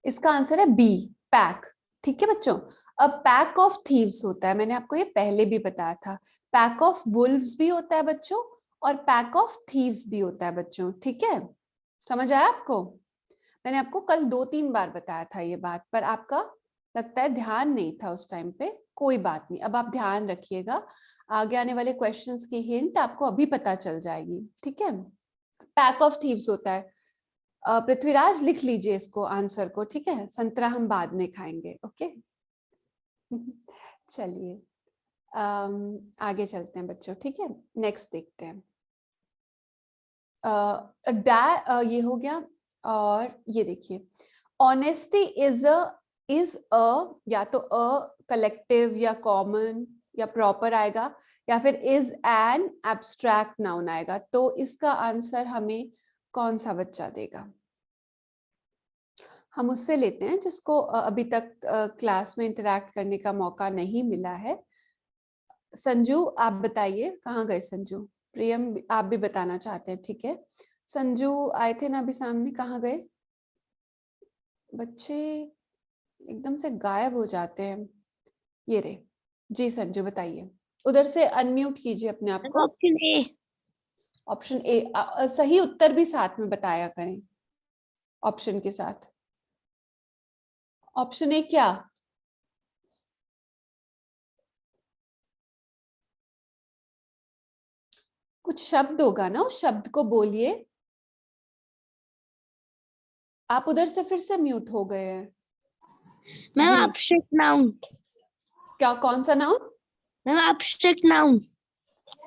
इसका आंसर है B, pack. ठीक है बच्चों। अब पैक ऑफ थीव्स होता है, मैंने आपको ये पहले भी बताया था। पैक ऑफ वुल्व्स भी होता है बच्चों, और पैक ऑफ थीव्स भी होता है बच्चों। ठीक है, समझ आया आपको? मैंने आपको कल 2-3 बार बताया था ये बात, पर आपका लगता है ध्यान नहीं था उस टाइम पे। कोई बात नहीं, अब आप ध्यान रखिएगा, आगे आने वाले क्वेश्चंस की हिंट आपको अभी पता चल जाएगी। ठीक है, पैक ऑफ थीव्स होता है। पृथ्वीराज लिख लीजिए इसको, आंसर को। ठीक है, संतरा हम बाद में खाएंगे। ओके चलिए आगे चलते हैं बच्चों। ठीक है, नेक्स्ट देखते हैं। ये हो गया। और ये देखिए, ऑनेस्टी इज अ या तो अ कलेक्टिव या कॉमन या प्रॉपर आएगा, या फिर इज एन एब्स्ट्रैक्ट नाउन आएगा। तो इसका आंसर हमें कौन सा बच्चा देगा? हम उससे लेते हैं जिसको अभी तक क्लास में इंटरैक्ट करने का मौका नहीं मिला है। संजू, आप बताइए, कहाँ गए संजू? प्रियम, आप भी बताना चाहते हैं? ठीक है, संजू आए थे ना अभी सामने, कहाँ गए बच्चे? एकदम से गायब हो जाते हैं। ये रे, जी संजू बताइए। उधर से अनम्यूट कीजिए अपने आप को। Option A. ऑप्शन ए सही उत्तर भी साथ में बताया करें, ऑप्शन के साथ। ऑप्शन ए क्या? कुछ शब्द होगा ना, उस शब्द को बोलिए। आप उधर से फिर से म्यूट हो गए हैं। मैम जी, एब्स्ट्रैक्ट नाउन। क्या, कौन सा noun? Ma'am abstract noun.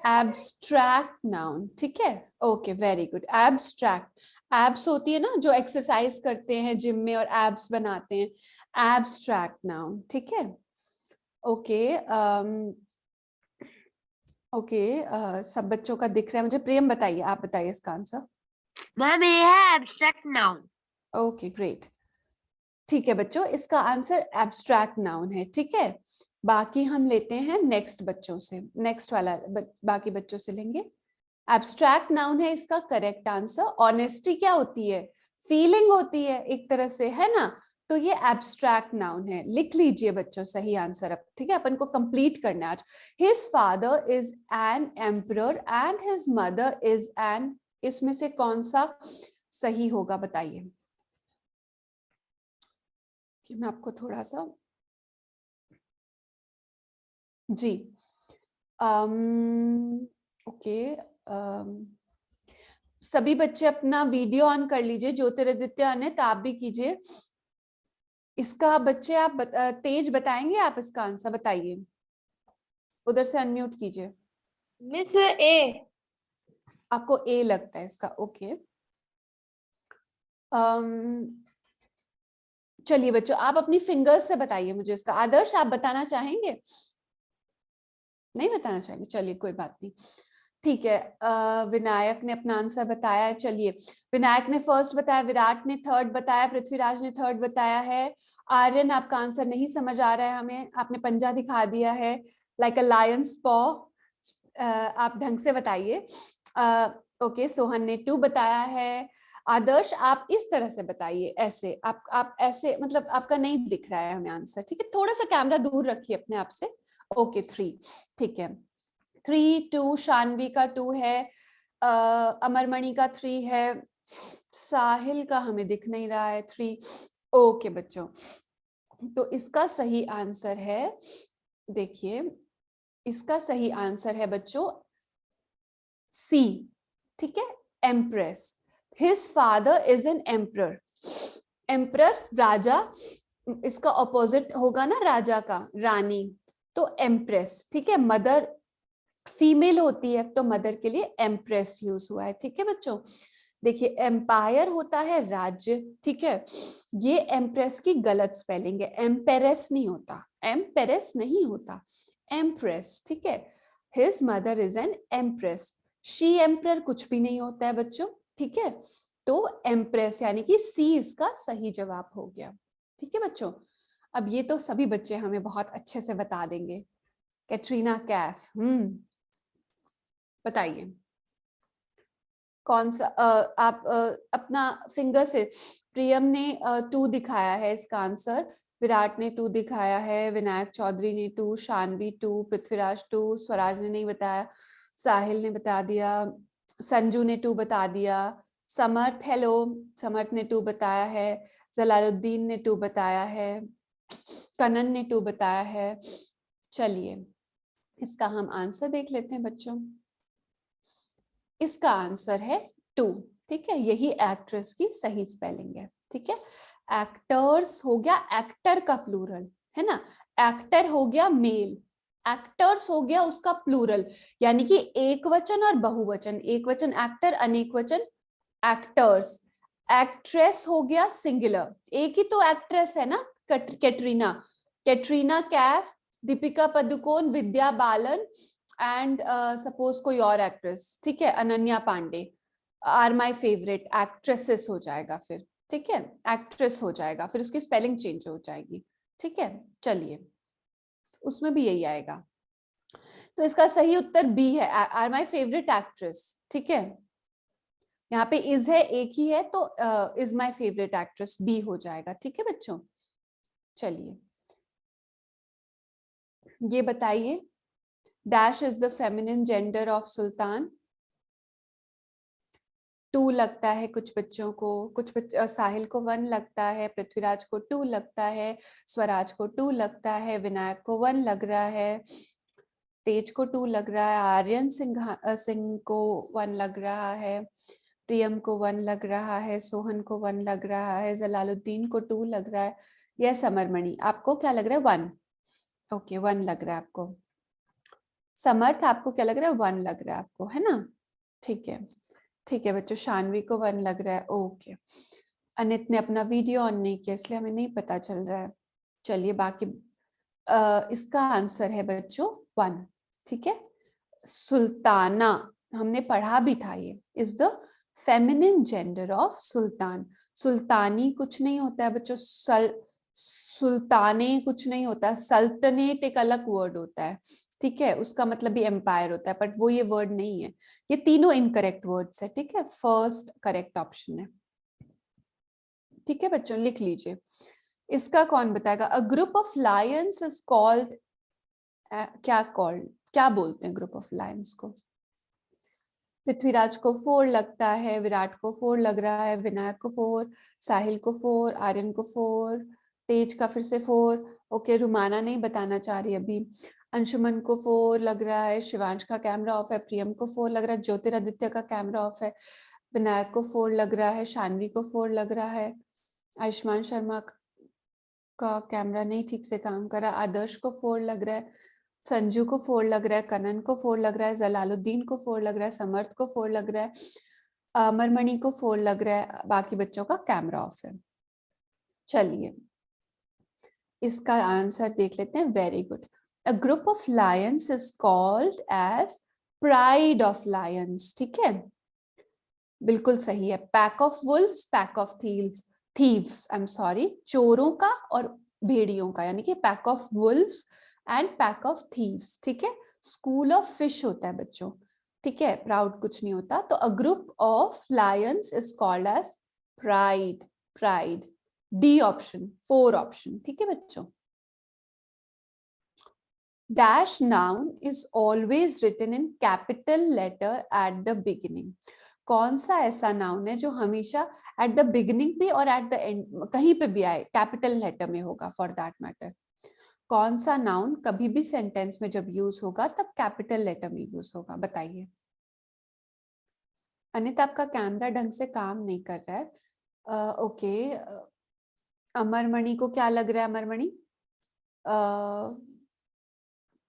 Abstract noun, ठीक है। Okay, very good. Abstract, abs होती है ना जो एक्सरसाइज करते हैं जिम में और एब्स बनाते हैं, एब्स्ट्रैक्ट नाउन। ठीक है, ओके। ओके, सब बच्चों का दिख रहा है मुझे। प्रेम बताइए, आप बताइए इसका आंसर। मैम ये है एब्स्ट्रैक्ट नाउन। Okay, great. ठीक है बच्चों, इसका आंसर एब्स्ट्रैक्ट नाउन है। ठीक है, बाकी हम लेते हैं नेक्स्ट बच्चों से, नेक्स्ट वाला बाकी बच्चों से लेंगे। एब्स्ट्रैक्ट नाउन है इसका करेक्ट आंसर। ऑनेस्टी क्या होती है? फीलिंग होती है एक तरह से, है ना? तो ये एब्स्ट्रैक्ट नाउन है। लिख लीजिए बच्चों सही आंसर अब। ठीक है, अपन को कंप्लीट करना है आज। His father is N emperor and his mother is an, इसमें से कौन सा सही होगा बताइए? कि मैं आपको थोड़ा सा, जी, ओके, सभी बच्चे अपना वीडियो ऑन कर लीजिए। ज्योतिरादित्य अनित, आप भी कीजिए इसका। बच्चे आप तेज बताएंगे, आप इसका आंसर बताइए। उधर से अनम्यूट कीजिए। मिस ए। आपको ए लगता है इसका? ओके, चलिए बच्चों, आप अपनी फिंगर्स से बताइए मुझे इसका। आदर्श, आप बताना चाहेंगे? नहीं बताना चाहेंगे, चलिए कोई बात नहीं। ठीक है, विनायक ने अपना आंसर बताया है। चलिए, विनायक ने फर्स्ट बताया, विराट ने थर्ड बताया, पृथ्वीराज ने थर्ड बताया है। आर्यन, आपका आंसर नहीं समझ आ रहा है हमें, आपने पंजा दिखा दिया है, लाइक अ लायंस पॉ। आप ढंग से बताइए। ओके, सोहन ने 2 बताया है। आदर्श, आप इस तरह से बताइए, ऐसे आप ऐसे, मतलब आपका नहीं दिख रहा है हमें आंसर। ठीक है, थोड़ा सा कैमरा दूर रखिए अपने आप से। ओके, 3। ठीक है, 3-2। शानवी का 2 है, अमरमणि का 3 है, साहिल का हमें दिख नहीं रहा है 3। ओके बच्चों, तो इसका सही आंसर है, देखिए, इसका सही आंसर है बच्चों सी। ठीक है, empress. His father is an emperor. Emperor राजा, इसका ऑपोजिट होगा ना राजा का, रानी। तो एम्प्रेस। ठीक है, मदर फीमेल होती है तो मदर के लिए एम्प्रेस यूज हुआ है। ठीक है बच्चों, देखिए, एम्पायर होता है राज्य। ठीक है, ये एम्प्रेस की गलत स्पेलिंग है, एम्पेरेस नहीं होता, एम्पेरेस नहीं होता, एम्प्रेस। ठीक है, his mother is an empress. She emperor कुछ भी नहीं होता है बच्चों। ठीक है, तो एम्प्रेस यानी कि सी इसका सही जवाब हो गया। ठीक है बच्चों, अब ये तो सभी बच्चे हमें बहुत अच्छे से बता देंगे। कैटरीना कैफ, बताइए। कौन सा आप अपना फिंगर से, प्रियम ने 2 दिखाया है इसका आंसर, विराट ने 2 दिखाया है, विनायक चौधरी ने 2, शानवी 2, पृथ्वीराज 2, स्वराज ने नहीं बताया, साहिल ने बता दिया, संजू ने 2 बता दिया, समर्थ, हेलो, समर्थ ने 2 बताया है, जलालुद्दीन ने 2 बताया है, कनन ने 2 बताया है। चलिए इसका हम आंसर देख लेते हैं बच्चों। इसका आंसर है 2, ठीक है, यही एक्ट्रेस की सही स्पेलिंग है, ठीक है। एक्टर्स हो गया एक्टर का प्लूरल, है ना, एक्टर हो गया मेल, एक्टर्स हो गया उसका प्लूरल, यानी कि एक वचन और बहुवचन, एक वचन एक्टर, अनेक वचन एक्टर्स। एक्ट्रेस हो गया सिंगुलर, एक ही तो एक्ट्रेस है ना, कैटरीना, कैटरीना कैफ, दीपिका पादुकोण, विद्या बालन एंड सपोज कोई और एक्ट्रेस, ठीक है, Ananya Pandey are my favourite actresses हो जाएगा फिर, ठीक है, एक्ट्रेस हो जाएगा, फिर उसकी स्पेलिंग चेंज हो जाएगी, ठीक है। चलिए उसमें भी यही आएगा, तो इसका सही उत्तर बी है, आर माय फेवरेट एक्ट्रेस, ठीक है। यहाँ पे इज है, एक ही है, तो इज माय फेवरेट एक्ट्रेस बी हो जाएगा, ठीक है बच्चों। चलिए ये बताइए, dash is the feminine gender of sultan. 2 लगता है कुछ बच्चों को, साहिल को 1 लगता है, पृथ्वीराज को 2 लगता है, स्वराज को 2 लगता है, विनायक को 1 लग रहा है, तेज को 2 लग रहा है, आर्यन सिंह को 1 लग रहा है, प्रियम को 1 लग रहा है, सोहन को 1 लग रहा है, जलालुद्दीन को 2 लग रहा है, यस अमरमणि आपको क्या लग रहा है 1, ओके 1 लग रहा है आपको। समर्थ आपको क्या लग रहा है 1 लग रहा है आपको, है ना, ठीक है, ठीक है बच्चों, शानवी को 1 लग रहा है, ओके। अनित ने अपना वीडियो ऑन नहीं किया इसलिए हमें नहीं पता चल रहा है। चलिए बाकी इसका आंसर है बच्चों 1, ठीक है। सुल्ताना हमने पढ़ा भी था, ये is the feminine gender of sultan. सुल्तानी कुछ नहीं होता है बच्चों, सुल्ताने कुछ नहीं होता, सल्तनेट एक अलग वर्ड होता है, ठीक है, उसका मतलब भी एम्पायर होता है, बट वो ये वर्ड नहीं है, ये तीनों इनकरेक्ट वर्ड्स है, ठीक है, फर्स्ट करेक्ट ऑप्शन है, ठीक है बच्चों, लिख लीजिए। इसका कौन बताएगा, अ group of lions is called, क्या बोलते हैं ग्रुप ऑफ लायंस को। पृथ्वीराज को 4 लगता है, विराट को 4 लग रहा है, विनायक को 4, साहिल को 4, आर्यन को 4, तेज का फिर से 4, ओके, रुमाना नहीं बताना चाह रही अभी, अंशुमन को 4 लग रहा है, शिवांश का कैमरा ऑफ है, प्रियम को 4 लग रहा है, ज्योतिरादित्य का कैमरा ऑफ है, विनायक को 4 लग रहा है, शानवी को 4 लग रहा है, आयुष्मान शर्मा का कैमरा नहीं ठीक से काम कर रहा, आदर्श को 4 लग रहा है, संजू को 4 लग रहा है, कनन को 4 लग रहा है, जलालुद्दीन को 4 लग रहा है, समर्थ को 4 लग रहा है, अमरमणि को 4 लग रहा है, बाकी बच्चों का कैमरा ऑफ है। चलिए इसका आंसर देख लेते हैं, very good. A group of lions is called as pride of lions, ठीक है, बिल्कुल सही है। Pack of wolves, pack of thieves, I am sorry, चोरों का और भेड़ियों का, यानी कि pack of wolves and pack of thieves, ठीक है। स्कूल ऑफ फिश होता है बच्चों, ठीक है, प्राउड कुछ नहीं होता, तो a group of lions is called as pride, pride, D option, 4 option, ठीक है बच्चों। Dash noun is always written in capital letter at the beginning. कौन सा ऐसा नाउन है जो हमेशा एट द बिगिनिंग भी और एट द एंड कहीं पे भी आए कैपिटल लेटर में होगा, फॉर दैट मैटर। कौन सा नाउन कभी भी सेंटेंस में जब यूज होगा तब कैपिटल लेटर में यूज होगा, बताइए। अनित आपका कैमरा ढंग से काम नहीं कर रहा है, ओके। अमरमणि को क्या लग रहा है, अमरमणि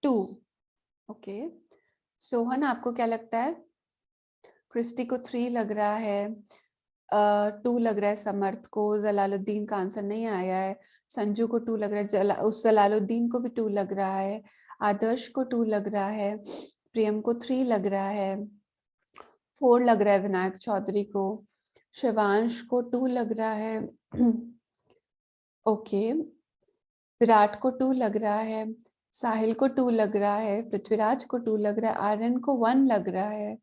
2, ओके। सोहन आपको क्या लगता है, क्रिस्टी को 3 लग रहा है, 2 लग रहा है समर्थ को, जलालुद्दीन का आंसर नहीं आया है, संजू को 2 लग रहा है, उस जलालुद्दीन को भी 2 लग रहा है, आदर्श को 2 लग रहा है, प्रियम को 3 लग रहा है, 4 लग रहा है विनायक चौधरी को, शिवांश को 2 लग रहा है, ओके, विराट को 2 लग रहा है, साहिल को 2 लग रहा है, पृथ्वीराज को 2 लग रहा है, आर्यन को 1 लग रहा है,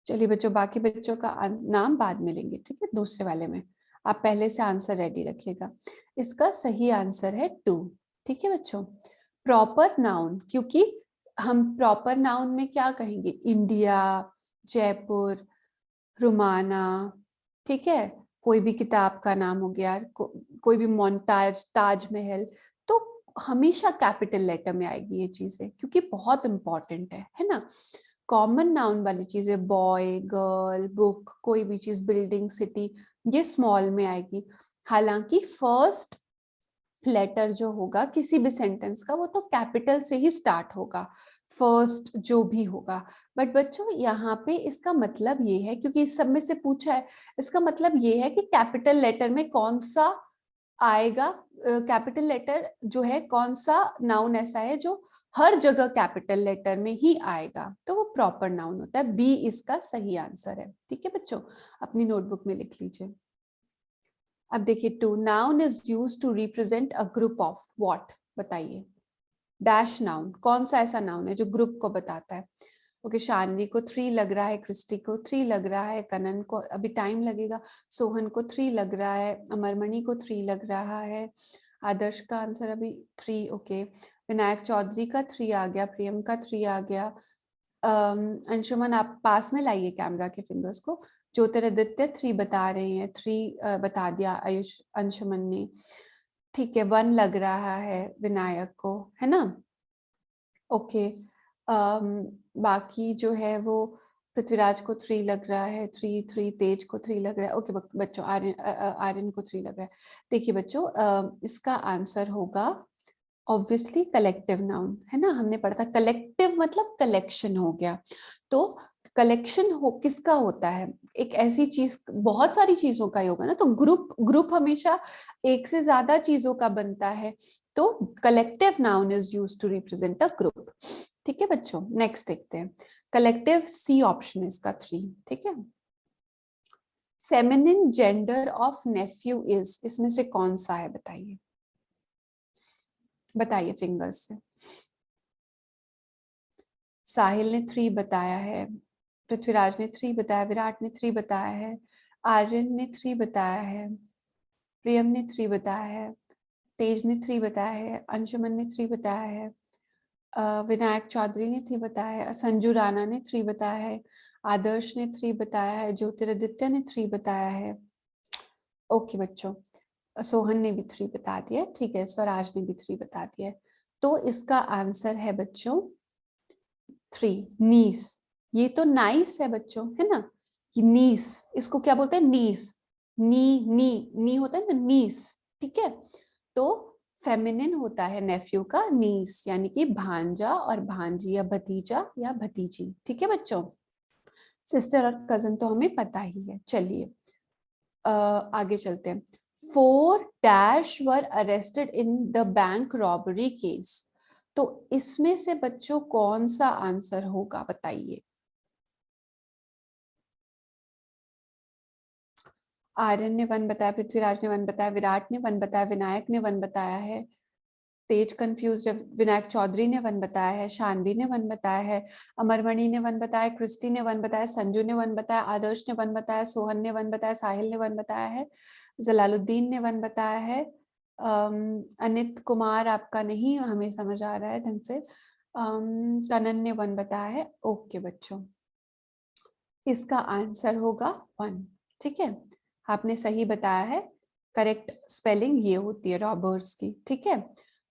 चलिए बच्चों, बाकी बच्चों का नाम बाद में लेंगे, ठीक है, दूसरे वाले में। आप पहले से आंसर रेडी रखिएगा। इसका सही आंसर है 2। ठीक है बच्चों। प्रॉपर नाउन, क्योंकि हम प्रॉपर नाउन में क्या कहेंगे, इंडिया, जयपुर, रुमाना, ठीक है, कोई भी किताब का नाम हो गया, कोई भी मोन्टाज, ताजमहल, तो हमेशा कैपिटल लेटर में आएगी ये चीजें, क्योंकि बहुत इंपॉर्टेंट है ना। कॉमन नाउन वाली चीजें, बॉय, गर्ल, बुक, कोई भी चीज, बिल्डिंग, सिटी, ये स्मॉल में आएगी। हालांकि फर्स्ट लेटर जो होगा किसी भी सेंटेंस का, वो तो कैपिटल से ही स्टार्ट होगा, फर्स्ट जो भी होगा। बट बच्चों यहाँ पे इसका मतलब ये है, क्योंकि इस सब में से पूछा है, इसका मतलब ये है कि कैपिटल लेटर में कौन सा आएगा, कैपिटल लेटर जो है, कौन सा नाउन ऐसा है जो हर जगह कैपिटल लेटर में ही आएगा, तो वो प्रॉपर नाउन होता है। बी इसका सही आंसर है। ठीक है बच्चों, अपनी नोटबुक में लिख लीजिए। अब देखिए 2, noun is used to represent a group of what, बताइए। डैश नाउन, कौन सा ऐसा नाउन है जो ग्रुप को बताता है। ओके, शानवी को 3 लग रहा है, क्रिस्टी को 3 लग रहा है, कनन को अभी टाइम लगेगा, सोहन को 3 लग रहा है, अमरमणि को 3 लग रहा है, आदर्श का आंसर अभी 3। ओके, विनायक चौधरी का 3 आ गया, प्रियम का 3 आ गया। अंशुमन आप पास में लाइए कैमरा के फिंगर्स को। ज्योतिरादित्य 3 बता रहे हैं, 3 बता दिया आयुष, अंशुमन ने। ठीक है, 1 लग रहा है विनायक को, है ना। ओके, बाकी जो है वो पृथ्वीराज को 3 लग रहा है, 3 तेज को 3 लग रहा है। ओके बच्चों, आर्यन को 3 लग रहा है। देखिए बच्चों, इसका आंसर होगा ऑब्वियसली कलेक्टिव नाउन, है ना। हमने पढ़ा था कलेक्टिव मतलब कलेक्शन हो गया। तो कलेक्शन हो किसका होता है, एक ऐसी चीज, बहुत सारी चीजों का ही होगा ना, तो ग्रुप हमेशा एक से ज्यादा चीजों का बनता है, तो collective noun is used to represent a group. ठीक है बच्चों, नेक्स्ट देखते हैं। कलेक्टिव, सी ऑप्शन इसका 3। ठीक है। Feminine gender of nephew is, इसमें से कौन सा है, बताइए, बताइए फिंगर्स से। साहिल ने 3 बताया है, पृथ्वीराज ने 3 बताया, विराट ने 3 बताया है, आर्यन ने 3 बताया है, प्रियम ने 3 बताया है, तेज ने 3 बताया है, अंशुमन ने 3 बताया है, विनायक चौधरी ने 3 बताया है, संजू राणा ने 3 बताया है, आदर्श ने 3 बताया है, ज्योतिरादित्य ने 3 बताया है। ओके बच्चों, सोहन ने भी 3 बता दिया, ठीक है, स्वराज ने भी 3 बता दिया। तो इसका आंसर है बच्चों 3, नीस। ये तो नाइस है बच्चों, है ना, ये नीस, इसको क्या बोलते हैं, नीस, नी होता है ना, नीस। ठीक है, तो फेमिनिन होता है नेफ्यू का नीस, यानी कि भांजा और भांजी, या भतीजा या भतीजी। ठीक है बच्चों, सिस्टर और कजन तो हमें पता ही है। चलिए आगे चलते हैं। 4 dash were arrested in the bank robbery case, तो इसमें से बच्चों कौन सा आंसर होगा, बताइए। आर्यन ने 1 बताया, पृथ्वीराज ने 1 बताया, विराट ने 1 बताया, विनायक ने 1 बताया है, तेज कंफ्यूज है, विनायक चौधरी ने 1 बताया है, शानवी ने 1 बताया है, अमरमणि ने 1 बताया, क्रिस्टी ने 1 बताया, संजू ने 1 बताया, आदर्श ने 1 बताया, सोहन ने 1 बताया, साहिल ने 1 बताया है, जलालुद्दीन ने 1 बताया है, अनित कुमार आपका नहीं हमें समझ आ रहा है ढंग से, कनन ने 1 बताया है। ओके बच्चों, इसका आंसर होगा 1। ठीक है, आपने सही बताया है, करेक्ट स्पेलिंग ये होती है रॉबर्स की। ठीक है,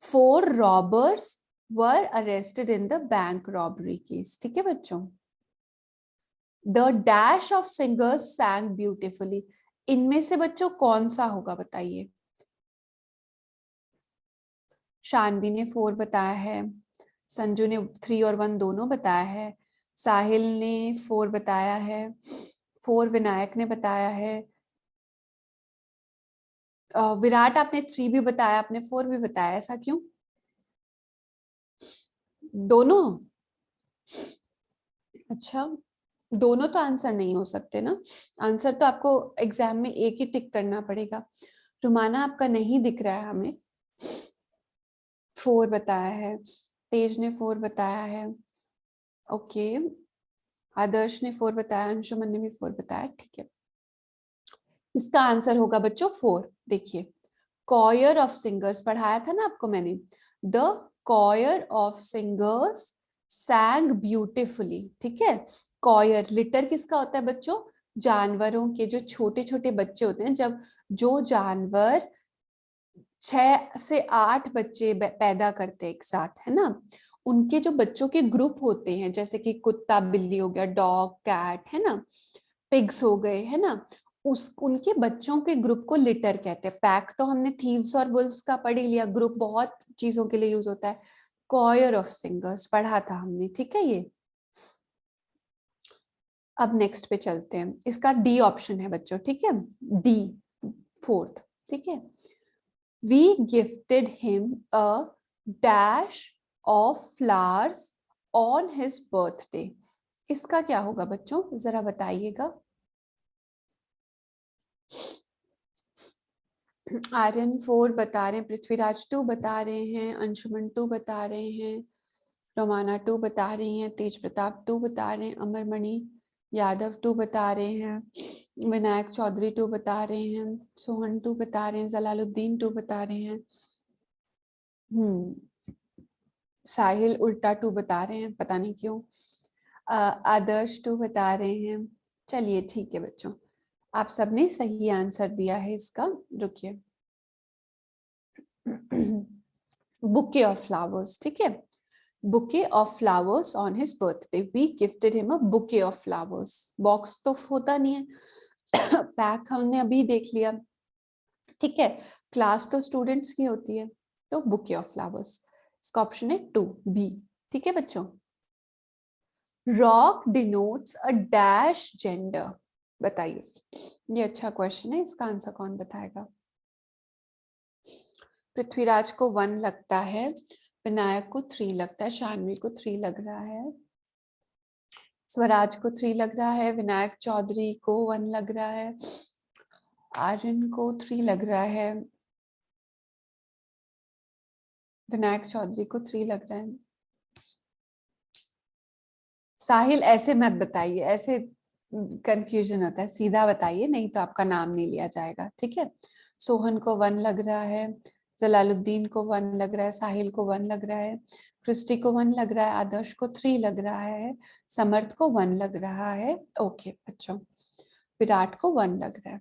4 robbers were arrested in the bank robbery case. ठीक है बच्चों, the dash of singers सैंग beautifully, इनमें से बच्चों कौन सा होगा, बताइए। शानवी ने 4 बताया है, संजू ने 3 और 1 दोनों बताया है, साहिल ने 4 बताया है, 4 विनायक ने बताया है, विराट आपने 3 भी बताया, आपने 4 भी बताया, ऐसा क्यों, दोनों। अच्छा, दोनों तो आंसर नहीं हो सकते ना, आंसर तो आपको एग्जाम में एक ही टिक करना पड़ेगा। रुमाना आपका नहीं दिख रहा है हमें, 4 बताया है, तेज ने 4 बताया है। ओके, आदर्श ने 4 बताया, अंशुमन ने भी 4 बताया, ठीक है। इसका आंसर होगा बच्चों 4। देखिए, choir of singers पढ़ाया था ना आपको मैंने, the choir of singers sang beautifully, ठीक है। choir, लिटर किसका होता है बच्चों? जानवरों के, जो छोटे छोटे बच्चे होते हैं, जब जो जानवर 6 से 8 बच्चे पैदा करते हैं एक साथ, है ना, उनके जो बच्चों के ग्रुप होते हैं, जैसे कि कुत्ता बिल्ली हो गया, डॉग कैट, है ना, पिग्स हो गए, है ना, उनके बच्चों के ग्रुप को लिटर कहते हैं। पैक तो हमने थीव्स और वुल्व्स का पढ़ ही लिया, ग्रुप बहुत चीजों के लिए यूज होता है। कॉयर ऑफ सिंगर्स पढ़ा था हमने, ठीक है। ये अब नेक्स्ट पे चलते हैं। इसका डी ऑप्शन है बच्चों, ठीक है, डी 4th, ठीक है। We gifted him a dash of flowers on his birthday. इसका क्या होगा बच्चों, जरा बताइएगा। आर्यन 4 बता रहे हैं, पृथ्वीराज 2 बता रहे हैं, अंशुमन 2 बता रहे हैं, रोमाना 2 बता रही हैं, तेज प्रताप 2 बता रहे हैं, अमरमणि यादव 2 बता रहे हैं, विनायक चौधरी 2 बता रहे हैं, सोहन 2 बता रहे हैं, जलालुद्दीन 2 बता रहे हैं, साहिल उल्टा 2 बता रहे हैं, पता नहीं क्यों। आदर्श 2 बता रहे हैं। चलिए ठीक है बच्चों, आप सबने सही आंसर दिया है इसका। रुकिए, बुके ऑफ फ्लावर्स, ठीक है, bouquet of flowers on his birthday, we gifted him a bouquet of flowers. Box तो होता नहीं है, पैक हमने अभी देख लिया, ठीक है। क्लास तो स्टूडेंट्स की होती है, तो बुके ऑफ फ्लावर्स, इसका ऑप्शन है 2 बी, ठीक है बच्चों। Rock denotes a dash gender, बताइए, ये अच्छा क्वेश्चन है, इसका आंसर कौन बताएगा। पृथ्वीराज को 1 लगता है, विनायक को 3 लगता है, शानवी को 3 लग रहा है, स्वराज को 3 लग रहा है, विनायक चौधरी को 1 लग रहा है, आर्यन को 3 लग रहा है, विनायक चौधरी को 3 लग रहा है। साहिल ऐसे मत बताइए, ऐसे कंफ्यूजन होता है, सीधा बताइए, नहीं तो आपका नाम नहीं लिया जाएगा, ठीक है। सोहन को 1 लग रहा है, जलालुद्दीन को 1 लग रहा है, साहिल को 1 लग रहा है, क्रिस्टी को 1 लग रहा है, आदर्श को 3 लग रहा है, समर्थ को 1 लग रहा है, ओके बच्चों, विराट को 1 लग रहा है।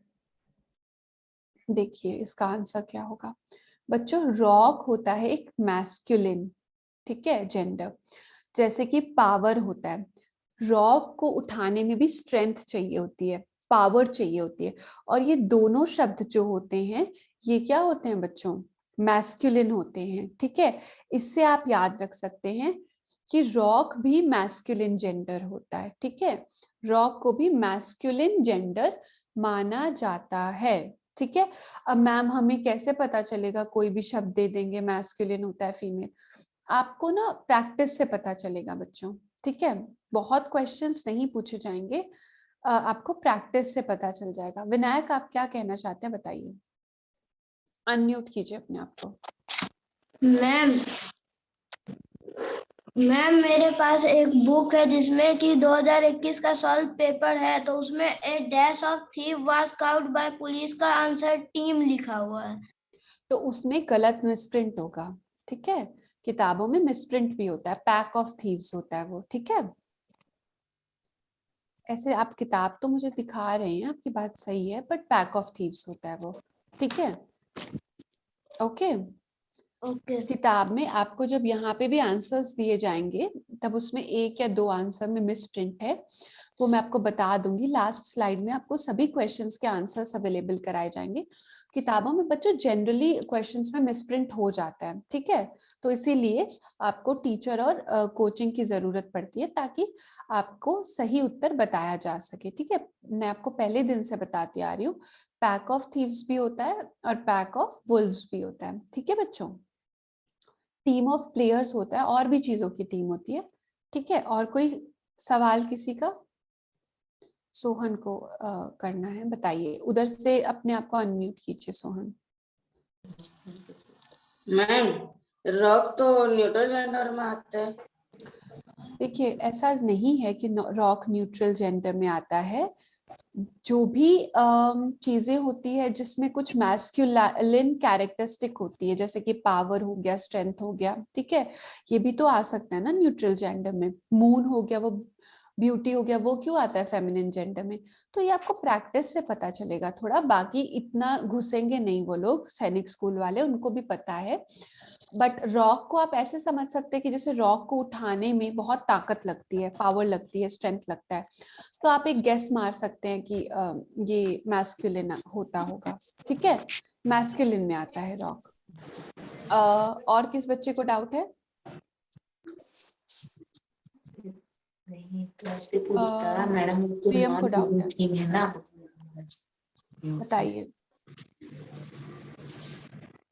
देखिए इसका आंसर क्या होगा बच्चों। रॉक होता है एक मैस्कुलिन, ठीक है, जेंडर, जैसे कि पावर होता है, रॉक को उठाने में भी स्ट्रेंथ चाहिए होती है, पावर चाहिए होती है, और ये दोनों शब्द जो होते हैं, ये क्या होते हैं बच्चों, मैस्कुलिन होते हैं, ठीक है। इससे आप याद रख सकते हैं कि रॉक भी मैस्कुलिन जेंडर होता है, ठीक है, रॉक को भी मैस्कुलिन जेंडर माना जाता है, ठीक है। अब मैम हमें कैसे पता चलेगा, कोई भी शब्द दे देंगे मैस्कुलिन होता है फीमेल, आपको ना प्रैक्टिस से पता चलेगा बच्चों, ठीक है, बहुत क्वेश्चंस नहीं पूछे जाएंगे, आपको प्रैक्टिस से पता चल जाएगा। विनायक आप क्या कहना चाहते हैं बताइए, अनम्यूट कीजिए अपने आप को। मैम मेरे पास एक बुक है जिसमें कि 2021 का सॉल्व पेपर है, तो उसमें a dash of thief was caught by police का आंसर टीम लिखा हुआ है। तो उसमें गलत मिसप्रिंट होगा, ठीक है, किताबों में मिसप्रिंट भी होता है, पैक ऑफ थीव्स होता है वो, ठीक है। ऐसे आप किताब तो मुझे दिखा रहे हैं, आपकी बात सही है, बट पैक ऑफ थीव्स होता है वो, ठीक है, ओके। ओके किताब में आपको जब यहाँ पे भी आंसर्स दिए जाएंगे, तब उसमें 1 या 2 आंसर में मिस प्रिंट है, वो मैं आपको बता दूंगी, लास्ट स्लाइड में आपको सभी क्वेश्चंस के आंसर्स अवेलेबल कराए जाएंगे। किताबों में बच्चों जनरली क्वेश्चंस में मिसप्रिंट हो जाता है, ठीक है, तो इसीलिए आपको टीचर और कोचिंग की जरूरत पड़ती है, ताकि आपको सही उत्तर बताया जा सके, ठीक है। मैं आपको पहले दिन से बताती आ रही हूँ, पैक ऑफ थीव्स भी होता है और पैक ऑफ वुल्व्स भी होता है, ठीक है बच्चों। टीम ऑफ प्लेयर्स होता है, और भी चीजों की टीम होती है, ठीक है। और कोई सवाल किसी का, सोहन को करना है, बताइए, उधर से अपने आप को अनम्यूट कीजिए सोहन। मैम रॉक तो न्यूट्रल जेंडर में आता है। देखिए ऐसा नहीं है कि रॉक न्यूट्रल जेंडर में आता है। जो भी चीजें होती है जिसमें कुछ मैस्कुलिन कैरेक्टरिस्टिक होती है, जैसे कि पावर हो गया, स्ट्रेंथ हो गया, ठीक है, ये भी तो आ सकता है ना न्यूट्रल जेंडर में। मून हो गया, वो ब्यूटी हो गया, वो क्यों आता है फेमिनिन जेंडर में? तो ये आपको प्रैक्टिस से पता चलेगा थोड़ा, बाकी इतना घुसेंगे नहीं वो लोग, सैनिक स्कूल वाले, उनको भी पता है। बट रॉक को आप ऐसे समझ सकते हैं कि जैसे रॉक को उठाने में बहुत ताकत लगती है, पावर लगती है, स्ट्रेंथ लगता है। तो आप एक गेस मार सकते हैं कि ये मैस्कुलिन होता होगा, ठीक है, मैस्कुलिन में आता है रॉक। और किस बच्चे को डाउट है? नहीं तो ऐसे पूछता मैडम, तो प्रियम को नॉन डाउट है, लिविंग है ना। बताइए।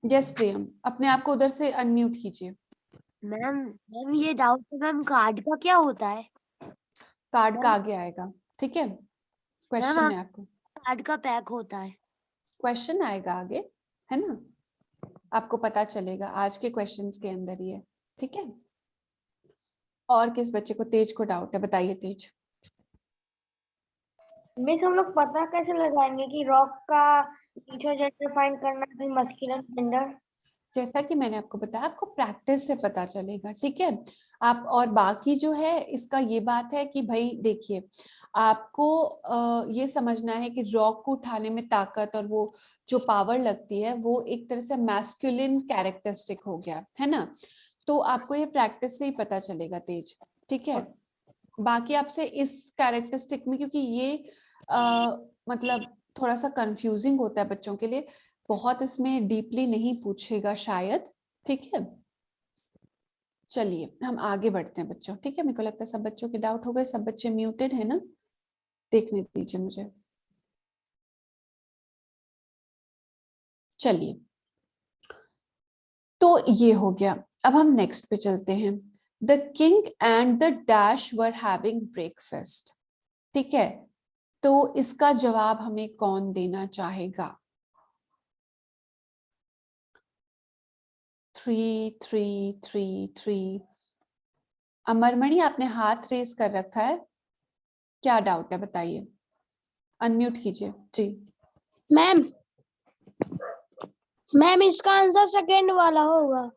यस प्रियम, अपने आप को उधर से अनम्यूट कीजिए। मैम मैम ये डाउट है मैम, कार्ड का क्या होता है? कार्ड का आगे आएगा, ठीक है, क्वेश्चन है आपको, कार्ड का पैक होता है। क्वेश्चन आएगा आगे, है ना, आपको पता चलेगा आज के क्वेश्चंस के अंदर ही है, ठीक है। और किस बच्चे को, तेज को डाउट है, बताइए तेज। मिस हम लोग पता कैसे लगाएंगे कि रॉक का टीचर जेंडर फाइंड करना है मस्कुलिन जेंडर? जैसा कि मैंने आपको बताया, आपको प्रैक्टिस से पता चलेगा, ठीक है। आप और बाकी जो है इसका ये बात है कि भाई देखिए, आपको ये समझना है कि रॉक को उठाने में ताकत और वो जो पावर लगती है वो एक तरह से मैस्कुलिन कैरेक्टरिस्टिक हो गया है ना। तो आपको ये प्रैक्टिस से ही पता चलेगा तेज, ठीक है। बाकी आपसे इस कैरेक्टरिस्टिक में, क्योंकि ये मतलब थोड़ा सा कंफ्यूजिंग होता है बच्चों के लिए, बहुत इसमें डीपली नहीं पूछेगा शायद, ठीक है। चलिए हम आगे बढ़ते हैं बच्चों, ठीक है। मेरे को लगता है सब बच्चों के डाउट हो गए, सब बच्चे म्यूटेड है ना, देखने दीजिए मुझे। चलिए, तो ये हो गया, अब हम नेक्स्ट पे चलते हैं। The king and the dash were having breakfast, ठीक है। तो इसका जवाब हमें कौन देना चाहेगा? 3 3 3 3। अमरमणि आपने हाथ रेस कर रखा है, क्या डाउट है बताइए, अनम्यूट कीजिए जी। मैम मैम इसका आंसर सेकंड वाला होगा।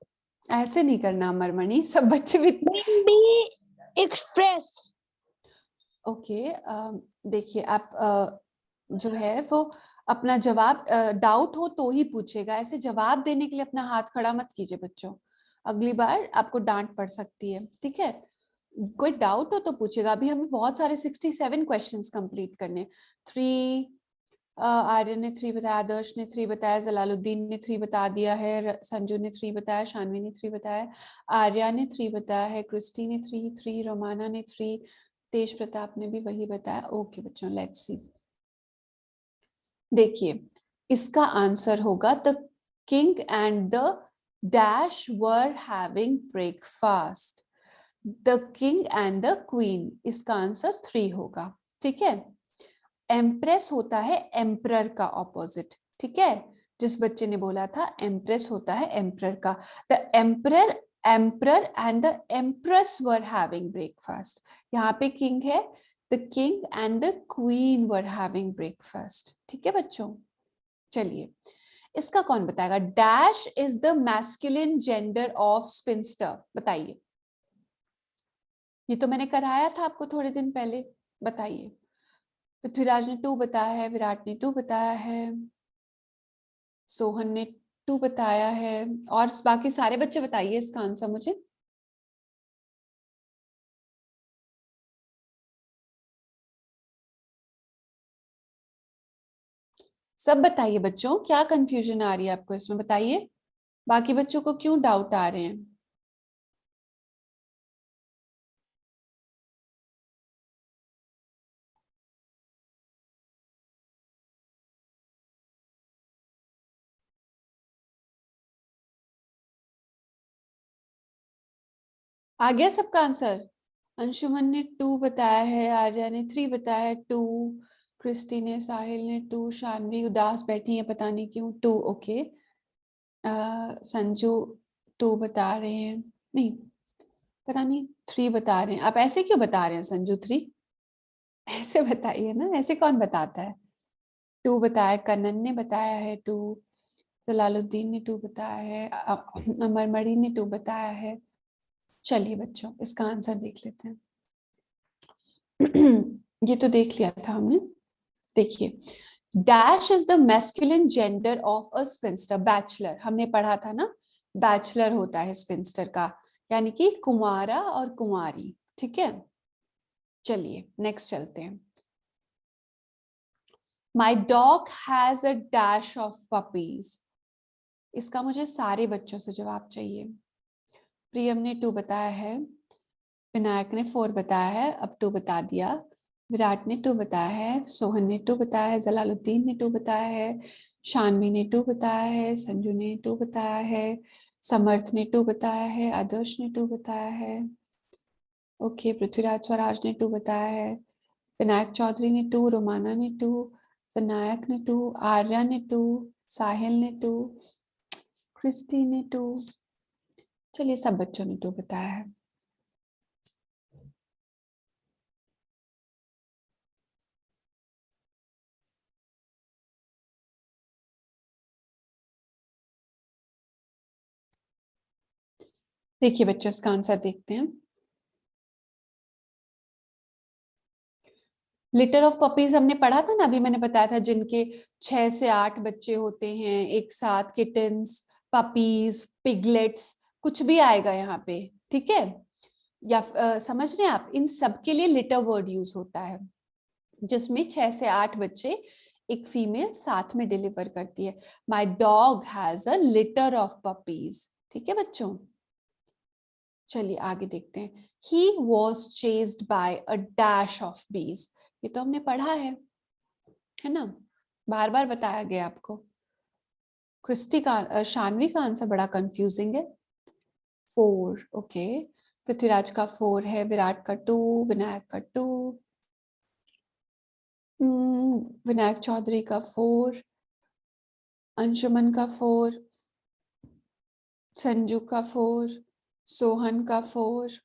ऐसे नहीं करना अमरमणि, सब बच्चे भी। Be express. ओके, देखिए आप जो है वो अपना जवाब, डाउट हो तो ही पूछेगा, ऐसे जवाब देने के लिए अपना हाथ खड़ा मत कीजिए बच्चों, अगली बार आपको डांट पड़ सकती है, ठीक है। कोई डाउट हो तो पूछेगा, अभी हमें बहुत सारे 67 क्वेश्चंस कंप्लीट करने। 3, आर्यन ने 3 बताया, आदर्श ने 3 बताया, जलालुद्दीन ने 3 बता दिया है, संजू ने 3 बताया, शानवी ने 3 बताया, आर्या ने 3 बताया है, क्रिस्टी ने 3, रोमाना ने 3, तेज प्रताप ने भी वही बताया। ओके बच्चों, लेट्स सी। देखिए इसका आंसर होगा the king and the dash were having breakfast. The king and the queen, इसका आंसर 3 होगा, ठीक है। एम्प्रेस होता है एम्परर का ऑपोजिट, ठीक है। जिस बच्चे ने बोला था एम्प्रेस होता है एम्परर का, the emperor and the empress were having breakfast. यहाँ पे किंग है, the king and the queen were having breakfast, ठीक है बच्चों। चलिए इसका कौन बताएगा? Dash is the masculine gender of sphincter, बताइए। ये तो मैंने कराया था आपको थोड़े दिन पहले, बताइए। पृथ्वीराज ने 2 बताया है, विराट ने 2 बताया है, सोहन ने 2 बताया है, और बाकी सारे बच्चे बताइए इसका आंसर मुझे। सब बताइए बच्चों, क्या कंफ्यूजन आ रही है आपको इसमें, बताइए। बाकी बच्चों को क्यों डाउट आ रहे हैं? आ गया सबका आंसर? अंशुमन ने 2 बताया है, आर्या ने 3 बताया है, 2, क्रिस्टी ने, साहिल ने 2, शानवी उदास बैठी है पता नहीं क्यों, 2, ओके। संजू 2 बता रहे हैं, नहीं पता नहीं 3 बता रहे हैं। आप ऐसे क्यों बता रहे हैं संजू 3? ऐसे बताइए ना, ऐसे कौन बताता है? 2 बताया, कनन ने बताया है 2, जलालुद्दीन ने 2 बताया है, अमरमणि ने 2 बताया है। चलिए बच्चों इसका आंसर देख लेते हैं। ये तो देख लिया था हमने। देखिए, dash is the masculine gender of a sphincter. Bachelor हमने पढ़ा था ना, बैचलर होता है स्पिंस्टर का, यानी कि कुंवारा और कुंवारी। ठीक है, चलिए नेक्स्ट चलते हैं। My dog has a dash of puppies. इसका मुझे सारे बच्चों से जवाब चाहिए। प्रियम ने 2 बताया है, विनायक ने 4 बताया है, अब 2 बता दिया। विराट ने 2 बताया है, सोहन ने 2 बताया है, जलालुद्दीन ने 2 बताया है, शानवी ने 2 बताया है, संजू ने 2 बताया है, समर्थ ने 2 बताया है, आदर्श ने 2 बताया है। ओके, पृथ्वीराज स्वराज ने 2 बताया है, विनायक चौधरी ने 2, रोमाना ने 2, विनायक ने 2, आर्या ने 2, साहिल ने 2, क्रिस्टी ने 2। चलिए सब बच्चों ने 2 बताया है। देखिए बच्चों इसका आंसर देखते हैं। लिटर ऑफ पपीज हमने पढ़ा था ना, अभी मैंने बताया था, जिनके 6 से 8 बच्चे होते हैं एक साथ, किटन्स, पपीज, पिगलेट्स, कुछ भी आएगा यहाँ पे। ठीक है, या समझ रहे हैं आप, इन सब के लिए लिटर वर्ड यूज होता है, जिसमें 6 से 8 बच्चे एक फीमेल साथ में डिलीवर करती है। My dog has a litre of puppies. ठीक है बच्चों, चलिए आगे देखते हैं। He was chased by a dash of bees। ये तो हमने पढ़ा है ना, बार बार बताया गया आपको। क्रिस्टी का शानवी का आंसर बड़ा कंफ्यूजिंग है। 4, ओके। पृथ्वीराज का 4 है, विराट का 2, विनायक का 2, विनायक चौधरी का 4, अंशुमन का 4, संजू का 4, सोहन का 4।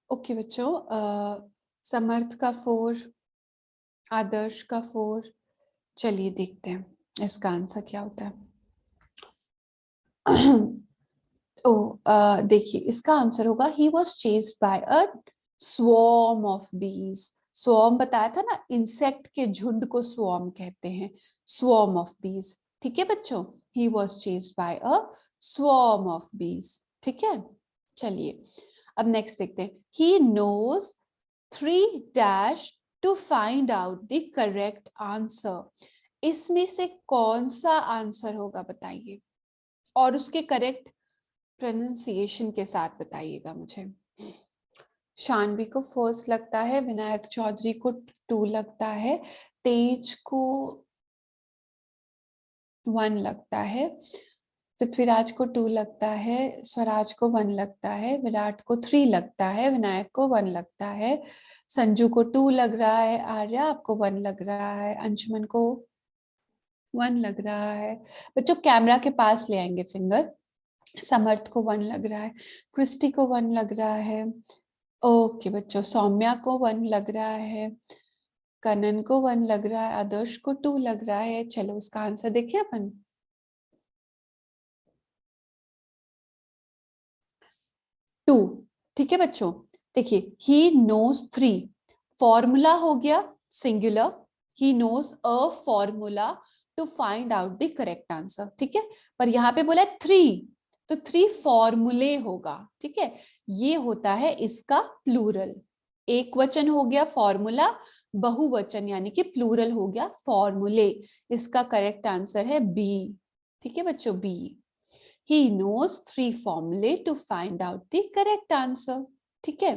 ओके बच्चों, समर्थ का 4, आदर्श का 4। चलिए देखते हैं इसका आंसर क्या होता है। देखिए इसका आंसर होगा ही was chased by a swarm of बीज। स्वॉर्म बताया था ना, इंसेक्ट के झुंड को स्वॉर्म कहते हैं, स्वॉर्म ऑफ बीज। ठीक है बच्चों, he was chased by a swarm of bees. ठीक है, चलिए अब नेक्स्ट देखते हैं। He knows 3 dash to find out the correct answer. इसमें से कौन सा आंसर होगा बताइए, और उसके करेक्ट प्रोनाउंसिएशन के साथ बताइएगा मुझे। शानवी को फर्स्ट लगता है, विनायक चौधरी को 2 लगता है, तेज को 1 लगता है, पृथ्वीराज को 2 लगता है, स्वराज को 1 लगता है, विराट को 3 लगता है, विनायक को 1 लगता है, संजू को 2 लग रहा है, आर्या आपको 1 लग रहा है, अंशुमन को 1 लग रहा है। बच्चों कैमरा के पास ले आएंगे फिंगर। समर्थ को 1 लग रहा है, क्रिस्टी को 1 लग रहा है। ओके बच्चों, सौम्या को 1 लग रहा है, कनन को 1 लग रहा है, आदर्श को 2 लग रहा है। चलो उसका आंसर देखिए अपन। 2। ठीक है बच्चों, देखिए ही नोज 3, फॉर्मूला हो गया singular, he knows a formula to find out the correct answer. ठीक है, पर यहाँ पे बोला 3, तो 3 फॉर्मूले होगा। ठीक है, ये होता है इसका प्लूरल। एक वचन हो गया फॉर्मूला, बहुवचन यानी कि प्लूरल हो गया फॉर्मूले। इसका करेक्ट आंसर है बी। ठीक है बच्चों, B. He knows 3 formulae to find out the correct answer। ठीक है,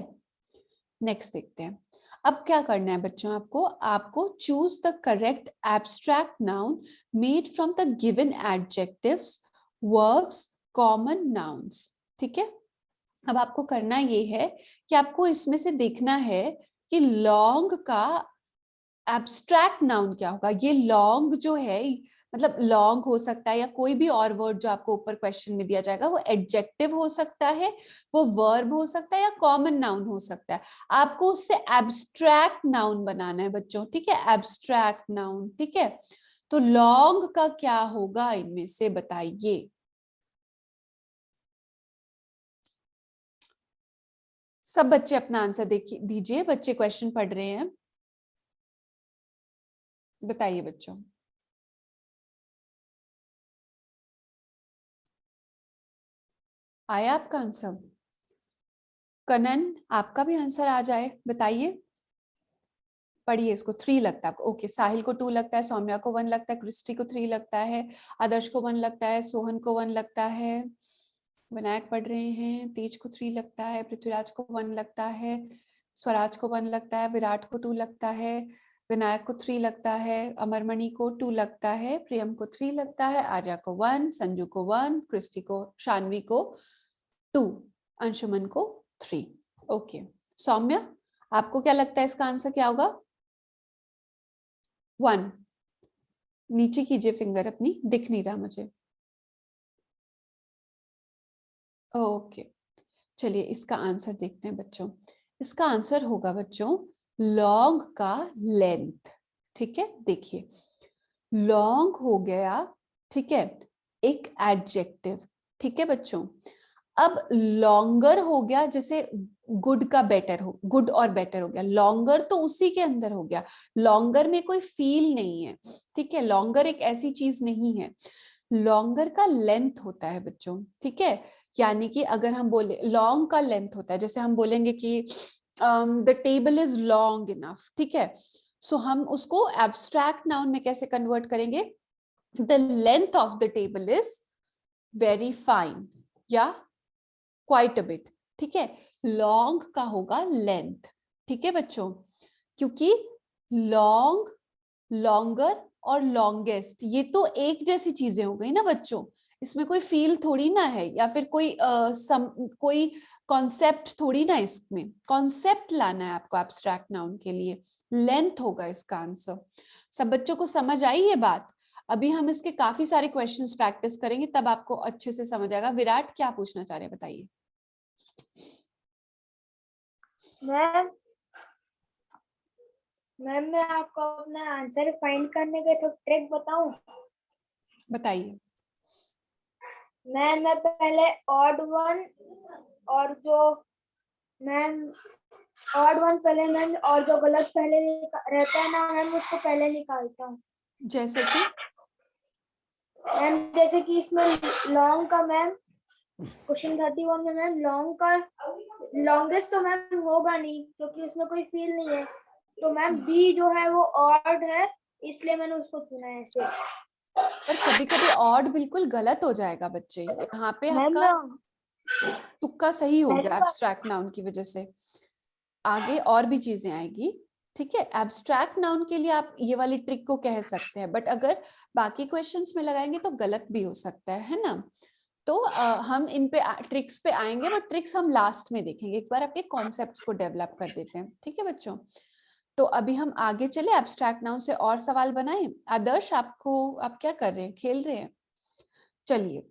नेक्स्ट देखते हैं। अब क्या करना है बच्चों, आपको choose the correct abstract noun made from the given adjectives, verbs, common nouns. ठीक है, अब आपको करना ये है कि आपको इसमें से देखना है कि लॉन्ग का एब्स्ट्रैक्ट नाउन क्या होगा। ये लॉन्ग जो है मतलब लॉन्ग हो सकता है या कोई भी और वर्ड जो आपको ऊपर क्वेश्चन में दिया जाएगा, वो एडजेक्टिव हो सकता है, वो वर्ब हो सकता है या कॉमन नाउन हो सकता है। आपको उससे एब्स्ट्रैक्ट नाउन बनाना है बच्चों, ठीक है, एब्स्ट्रैक्ट नाउन, ठीक है। तो लॉन्ग का क्या होगा इनमें से बताइए। सब बच्चे अपना आंसर देखिए दीजिए, बच्चे क्वेश्चन पढ़ रहे हैं, बताइए बच्चों। आया आपका आंसर? कनन, आपका भी आंसर आ जाए, बताइए, पढ़िए इसको। 3 लगता है आपको, ओके। साहिल को 2 लगता है, सौम्या को 1 लगता है, क्रिस्टी को 3 लगता है, आदर्श को 1 लगता है, सोहन को 1 लगता है, विनायक पढ़ रहे हैं, तेज को 3 लगता है, पृथ्वीराज को 1 लगता है, स्वराज को 1 लगता है, विराट को 2 लगता है, विनायक को 3 लगता है, अमरमणि को 2 लगता है, प्रियम को 3 लगता है, आर्या को 1, संजू को 1, क्रिस्टी को, शानवी को 2, अंशुमन को 3। ओके सौम्या, आपको क्या लगता है इसका आंसर क्या होगा? 1। नीचे कीजिए फिंगर अपनी, दिख नहीं रहा मुझे। ओके चलिए इसका आंसर देखते हैं बच्चों। इसका आंसर होगा बच्चों लॉन्ग का लेंथ, ठीक है। देखिए लॉन्ग हो गया, ठीक है, एक एडजेक्टिव, ठीक है बच्चों। अब लॉन्गर हो गया, जैसे गुड का बेटर हो, गुड और बेटर हो गया, लॉन्गर तो उसी के अंदर हो गया। लॉन्गर में कोई फील नहीं है, ठीक है, लॉन्गर एक ऐसी चीज नहीं है। लॉन्गर का लेंथ होता है बच्चों, ठीक है। यानी कि अगर हम बोले लॉन्ग का लेंथ होता है, जैसे हम बोलेंगे कि the table is long enough, ठीक है। सो हम उसको एब्स्ट्रैक्ट नाउन में कैसे कन्वर्ट करेंगे? The length of the table is very fine या क्वाइट अ बिट, ठीक है। लॉन्ग का होगा लेंथ, ठीक है बच्चों, क्योंकि लॉन्ग, लॉन्गर और लॉन्गेस्ट ये तो एक जैसी चीजें हो गई ना बच्चों, इसमें कोई फील थोड़ी ना है, या फिर कोई कॉन्सेप्ट थोड़ी ना, इसमें कॉन्सेप्ट लाना है आपको एब्स्ट्रैक्ट नाउन के लिए, लेंथ होगा इसका आंसर। सब बच्चों को समझ आई ये बात? अभी हम इसके काफी सारे क्वेश्चंस प्रैक्टिस करेंगे, तब आपको अच्छे से समझ आएगा। विराट क्या पूछना चाह रहे हैं बताइए। मैम मैं आपको अपना आंसर फाइंड करने का एक ट्रिक बताऊं? बताइए। मैं पहले ऑड वन और जो मैम ऑड वन पहले मैम, और जो गलत पहले रहता है ना मैम, उसको पहले निकालता हूँ। जैसे कि मैम जैसे कि इसमें लॉन्ग का मैम क्वेश्चन 31 में मैम लॉन्ग का लॉन्गेस्ट तो मैम होगा नहीं, क्योंकि उसमें कोई फील नहीं है। तो मैम बी जो है वो ऑड है, इसलिए मैंने उसको चुना है ऐसे। पर कभी कभी ऑड बिल्कुल गलत हो जाएगा बच्चे, यहाँ पे मैम आपका तुक्का सही हो पहली गया बार एब्स्ट्रैक्ट नाउन की वजह से। आगे और भी चीजें आएगी, ठीक है। एब्स्ट्रैक्ट नाउन के लिए आप ये वाली ट्रिक को कह सकते हैं, बट अगर बाकी क्वेश्चंस में लगाएंगे तो गलत भी हो सकता है ना। तो हम इन पे ट्रिक्स पे आएंगे, बट ट्रिक्स हम लास्ट में देखेंगे। एक बार आपके कॉन्सेप्ट्स को डेवलप कर देते हैं, ठीक है बच्चों। तो अभी हम आगे चले, एब्स्ट्रैक्ट नाउन से और सवाल बनाएं। आदर्श आपको, आप क्या कर रहे हैं, खेल रहे हैं? चलिए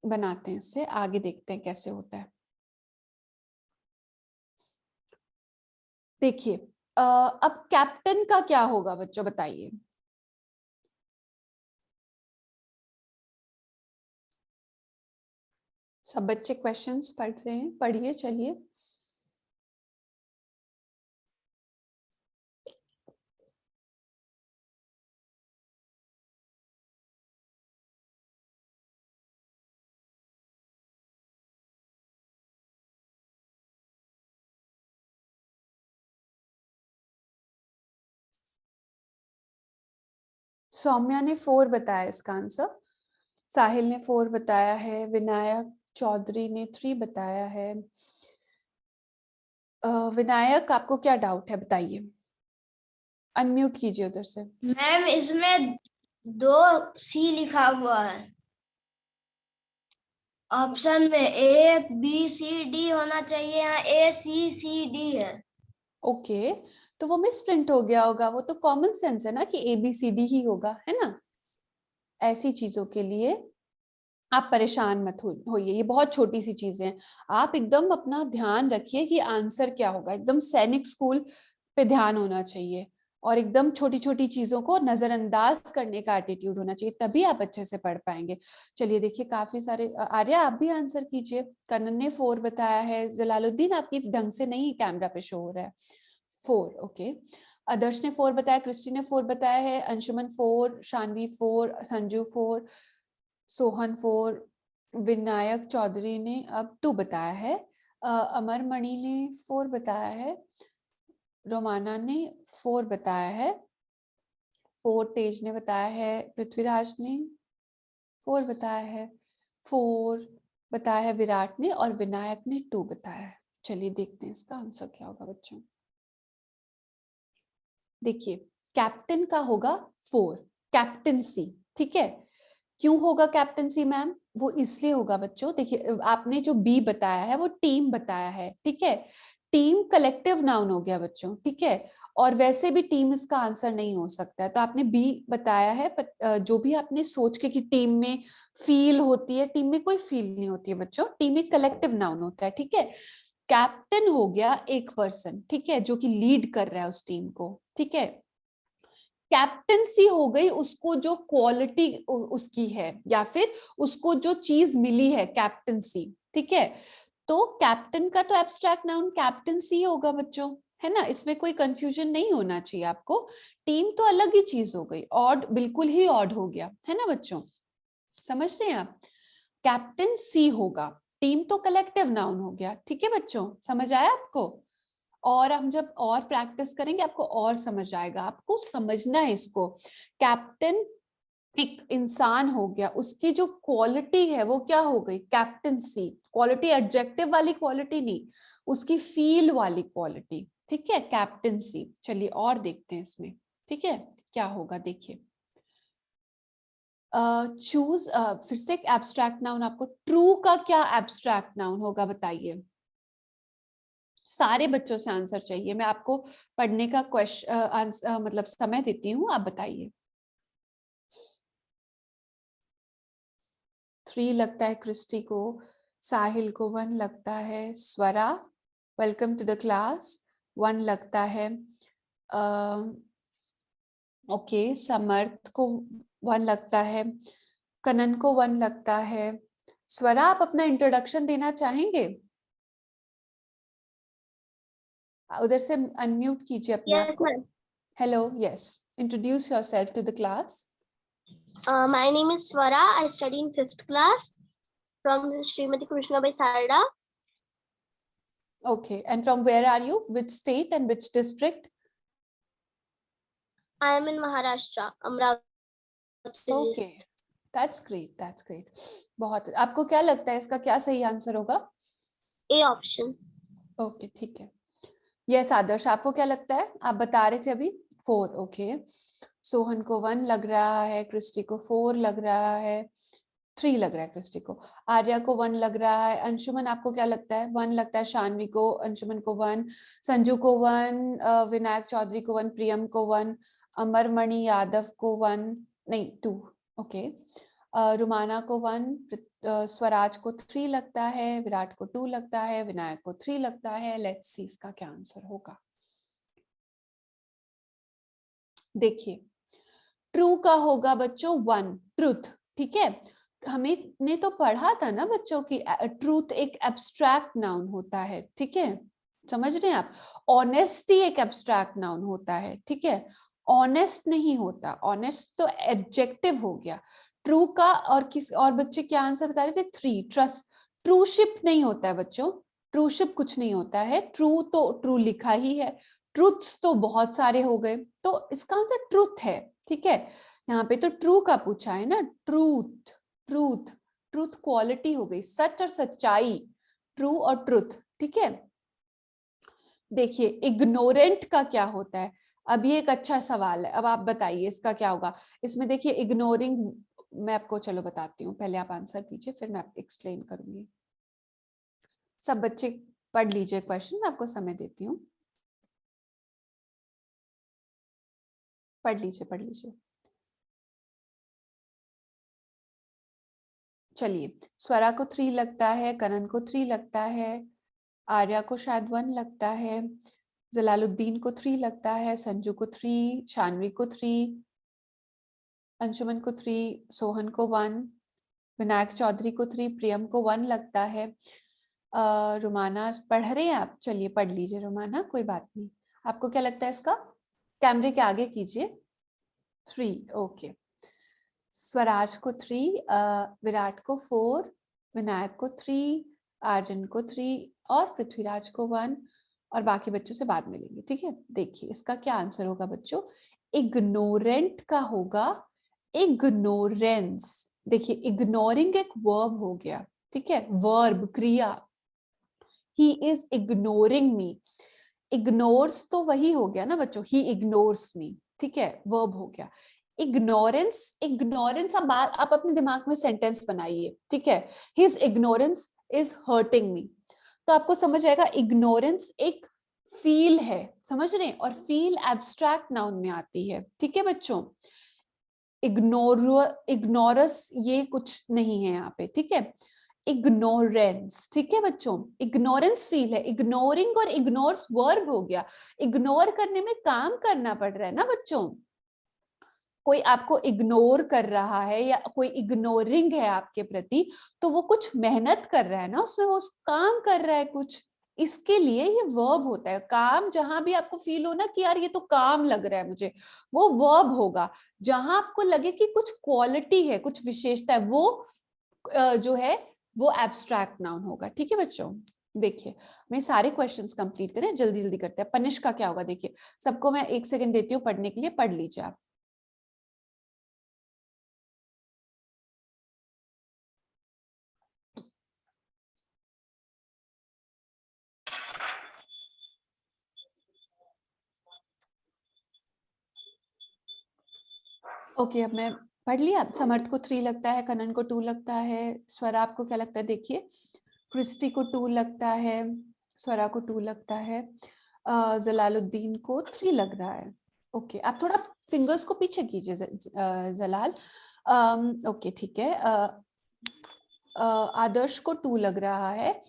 बनाते हैं, इससे आगे देखते हैं कैसे होता है। देखिए अब कैप्टन का क्या होगा बच्चों बताइए। सब बच्चे क्वेश्चंस पढ़ रहे हैं, पढ़िए चलिए। सौम्या ने 4 बताया इसका आंसर, साहिल ने 4 बताया है, विनायक चौधरी ने 3 बताया है। विनायक आपको क्या डाउट है बताइए, अनम्यूट कीजिए उधर से। मैम इसमें 2 सी लिखा हुआ है ऑप्शन में, A B C D होना चाहिए, यहाँ A C C D है। ओके, तो वो मिस प्रिंट हो गया होगा, वो तो कॉमन सेंस है ना कि ABCD ही होगा, है ना। ऐसी चीजों के लिए आप परेशान मत होइए, ये बहुत छोटी सी चीजें हैं। आप एकदम अपना ध्यान रखिए कि आंसर क्या होगा, एकदम सैनिक स्कूल पे ध्यान होना चाहिए और एकदम छोटी छोटी चीजों को नजरअंदाज करने का एटीट्यूड होना चाहिए, तभी आप अच्छे से पढ़ पाएंगे। चलिए देखिए, काफी सारे आर्या आप भी आंसर कीजिए। कनन ने 4 बताया है, जलालुद्दीन आपकी ढंग से नहीं कैमरा पे शो हो रहा है। 4, ओके। आदर्श ने 4 बताया, क्रिस्टी ने 4 बताया है, अंशुमन 4, शानवी 4, संजू 4, सोहन 4, विनायक चौधरी ने अब 2 बताया है, अमर मणि ने 4 बताया है, रोमाना ने 4 बताया है, 4 तेज ने बताया है, पृथ्वीराज ने 4 बताया है, 4 बताया है विराट ने, और विनायक ने 2 बताया है। चलिए देखते हैं इसका आंसर क्या होगा बच्चों। देखिए, कैप्टन का होगा 4, कैप्टनसी, ठीक है। क्यों होगा कैप्टनसी मैम? वो इसलिए होगा बच्चों, देखिए आपने जो बी बताया है वो टीम बताया है, ठीक है। टीम कलेक्टिव नाउन हो गया बच्चों, ठीक है। और वैसे भी टीम इसका आंसर नहीं हो सकता है, तो आपने बी बताया है, पर जो भी आपने सोच के कि टीम में फील होती है, टीम में कोई फील नहीं होती है बच्चों, टीम एक कलेक्टिव नाउन होता है, ठीक है। कैप्टन हो गया एक पर्सन, ठीक है, जो कि लीड कर रहा है उस टीम को, ठीक है। कैप्टनसी हो गई उसको जो क्वालिटी उसकी है, या फिर उसको जो चीज मिली है, कैप्टनसी, ठीक है। तो कैप्टन का तो एब्स्ट्रैक्ट नाउन कैप्टनसी होगा बच्चों, है ना, इसमें कोई कंफ्यूजन नहीं होना चाहिए आपको। टीम तो अलग ही चीज हो गई, ऑड बिल्कुल ही ऑड हो गया, है ना बच्चों, समझ रहे हैं आप। कैप्टन सी होगा, टीम तो कलेक्टिव नाउन हो गया, ठीक है बच्चों, समझ आया आपको। और हम जब और प्रैक्टिस करेंगे आपको और समझ आएगा, आपको समझना है इसको। कैप्टन एक इंसान हो गया, उसकी जो क्वालिटी है वो क्या हो गई, कैप्टनसी। क्वालिटी एडजेक्टिव वाली क्वालिटी नहीं, उसकी फील वाली क्वालिटी, ठीक है, कैप्टनसी। चलिए और देखते हैं इसमें, ठीक है, क्या होगा देखिए। चूज फिर से एक एब्स्ट्रैक्ट नाउन, आपको ट्रू का क्या एब्स्ट्रैक्ट नाउन होगा बताइए। सारे बच्चों से आंसर चाहिए, मैं आपको पढ़ने का क्वेश्चन मतलब समय देती हूँ, आप बताइए। 3 लगता है क्रिस्टी को, साहिल को 1 लगता है, स्वरा वेलकम टू द क्लास 1 लगता है, ओके, समर्थ को 1 लगता है, कनन को 1 लगता है। स्वरा आप अपना इंट्रोडक्शन देना चाहेंगे? उधर से अनम्यूट कीजिए अपने आप Yes, को। ma'am. Hello, yes, introduce yourself to the class. My name is Swara. I study in 5th class from Srimati Krishnabai Sarda. Okay, and from where are you? Which state and which district? I am in Maharashtra, Amravati Okay, district. that's great, that's great. बहुत, आपको क्या लगता है इसका क्या सही answer होगा? A option. Okay, ठीक है। यस आदर्श, आपको क्या लगता है? आप बता रहे थे अभी 4, ओके। सोहन को 1 लग रहा है, क्रिस्टी को 4 लग रहा है, 3 लग रहा है क्रिस्टी को, आर्या को 1 लग रहा है, अंशुमन आपको क्या लगता है? 1 लगता है शानवी को, अंशुमन को 1, संजू को 1, विनायक चौधरी को 1, प्रियम को 1, अमरमणि यादव को 1, नहीं 2, ओके, रुमाना को 1, स्वराज को 3 लगता है, विराट को 2 लगता है, विनायक को 3 लगता है। लेट्स सी इसका क्या आंसर होगा। देखिए, ट्रू का होगा बच्चों 1, ट्रुथ, ठीक है। हमें ने तो पढ़ा था ना बच्चों की ट्रूथ एक एब्स्ट्रैक्ट नाउन होता है, ठीक है, समझ रहे हैं आप। ऑनेस्टी एक एब्स्ट्रैक्ट नाउन होता है, ठीक है, ऑनेस्ट नहीं होता, ऑनेस्ट तो एडजेक्टिव हो गया। ट्रू का और किस और बच्चे क्या आंसर बता रहे थे? 3, ट्रस्ट। ट्रूशिप नहीं होता है बच्चों, ट्रूशिप कुछ नहीं होता है, ट्रू तो ट्रू लिखा ही है, ट्रूथ्स तो बहुत सारे हो गए, तो इसका आंसर ट्रूथ है, ठीक है। यहाँ पे तो ट्रू का पूछा है ना, ट्रूथ, ट्रूथ, ट्रूथ क्वालिटी हो गई, सच और सच्चाई, ट्रू और ट्रुथ, ठीक है। देखिए, इग्नोरेंट का क्या होता है? अब ये एक अच्छा सवाल है, अब आप बताइए इसका क्या होगा। इसमें देखिए इग्नोरिंग, मैं आपको चलो बताती हूँ, पहले आप आंसर दीजिए फिर मैं एक्सप्लेन करूंगी। सब बच्चे पढ़ लीजिए क्वेश्चन, मैं आपको समय देती हूँ। पढ़ लीजिए पढ़ लीजिए। चलिए, स्वरा को 3 लगता है, कनन को 3 लगता है, आर्या को शायद 1 लगता है, जलालुद्दीन को 3 लगता है, संजू को 3, शानवी को 3, अंशुमन को 3, सोहन को 1, विनायक चौधरी को 3, प्रियम को 1 लगता है। रुमाना पढ़ रहे हैं आप? चलिए पढ़ लीजिए रुमाना, कोई बात नहीं। आपको क्या लगता है इसका? कैमरे के आगे कीजिए। 3, ओके। स्वराज को 3, विराट को 4, विनायक को 3, आर्यन को 3 और पृथ्वीराज को 1, और बाकी बच्चों से बाद में लेंगे, ठीक है। देखिए इसका क्या आंसर होगा बच्चों? इग्नोरेंट का होगा इग्नोरेंस। देखिए इग्नोरिंग एक वर्ब हो गया, ठीक है, वर्ब क्रिया। He is ignoring me, ignores तो वही हो गया ना बच्चों, ही इग्नोर्स मी, ठीक है, वर्ब हो गया। इग्नोरेंस, इग्नोरेंस आप अपने दिमाग में सेंटेंस बनाइए, ठीक है। His ignorance is hurting me, तो आपको समझ आएगा इग्नोरेंस एक फील है, समझ रहे हैं, और फील एब्स्ट्रैक्ट नाउन में आती है, ठीक है बच्चों। इग्नोरस ये कुछ नहीं है यहाँ पे, ठीक है। इग्नोरेंस, ठीक है बच्चों, इग्नोरेंस फील है, इग्नोरिंग और इग्नोर्स वर्ब हो गया। इग्नोर करने में काम करना पड़ रहा है ना बच्चों, कोई आपको इग्नोर कर रहा है या कोई इग्नोरिंग है आपके प्रति, तो वो कुछ मेहनत कर रहा है ना, उसमें वो काम कर रहा है कुछ, इसके लिए ये वर्ब होता है। काम जहां भी आपको फील हो ना कि यार ये तो काम लग रहा है मुझे, वो वर्ब होगा। जहां आपको लगे कि कुछ क्वालिटी है, कुछ विशेषता है, वो जो है वो एब्स्ट्रैक्ट नाउन होगा, ठीक है बच्चों। देखिए मैं सारे क्वेश्चंस कंप्लीट करें, जल्दी जल्दी करते हैं। पनिश का क्या होगा? देखिए सबको मैं 1 सेकंड देती हूँ पढ़ने के लिए, पढ़ लीजिए आप। ओके अब मैं पढ़ लिया। समर्थ को 3 लगता है, कनन को 2 लगता है, स्वरा आपको क्या लगता है? देखिए क्रिस्टी को 2 लगता है, स्वरा को 2 लगता है, जलालुद्दीन को 3 लग रहा है। ओके आप थोड़ा फिंगर्स को पीछे कीजिए जलाल। ओके ठीक है। आदर्श को 2 लग रहा है।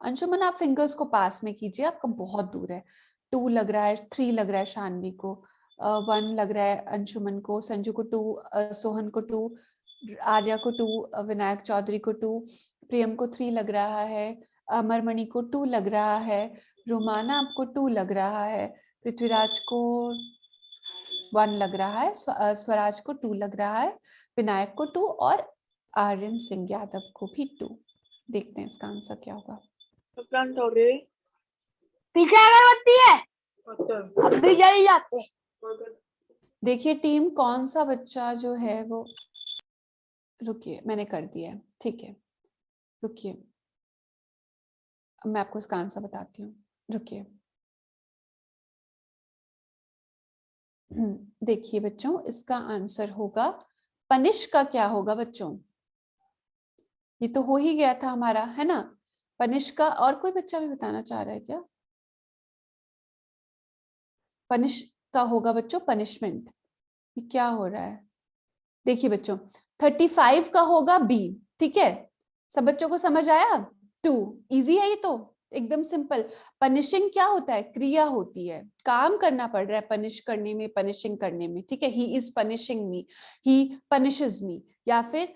अंशुमन आप फिंगर्स को पास में कीजिए, आपका बहुत दूर है। 2 लग रहा है, 3 लग रहा है शानवी को, 1 लग रहा है अंशुमन को, संजू को 2, सोहन को 2, आर्या को 2, विनायक चौधरी को 2, प्रियम को 3 लग रहा है, अमरमणि को 2 लग रहा है, रुमाना आपको 2 लग रहा है, पृथ्वीराज को 1 लग रहा है, स्वराज को 2 लग रहा है, विनायक को 2 और आर्यन सिंह यादव को भी 2। देखते हैं इसका आंसर क्या होगा। पीछे अगरबत्ती है, अभी जल जाते। देखिए टीम कौन सा बच्चा जो है वो, रुकिए मैंने कर दिया है, ठीक है रुकिए, मैं आपको इसका आंसर बताती हूँ, रुकिए। देखिए बच्चों इसका आंसर होगा पनिश का क्या होगा बच्चों? ये तो हो ही गया था हमारा, है ना, पनिश का। और कोई बच्चा भी बताना चाह रहा है क्या? पनिश का होगा बच्चों पनिशमेंट। ये क्या हो रहा है? देखिए बच्चों 35 का होगा बी, ठीक है, सब बच्चों को समझ आया? 2 इजी है ये तो, एकदम सिंपल। पनिशिंग क्या होता है? क्रिया होती है, काम करना पड़ रहा है पनिश करने में, पनिशिंग करने में, ठीक है। He is punishing me, he punishes me, या फिर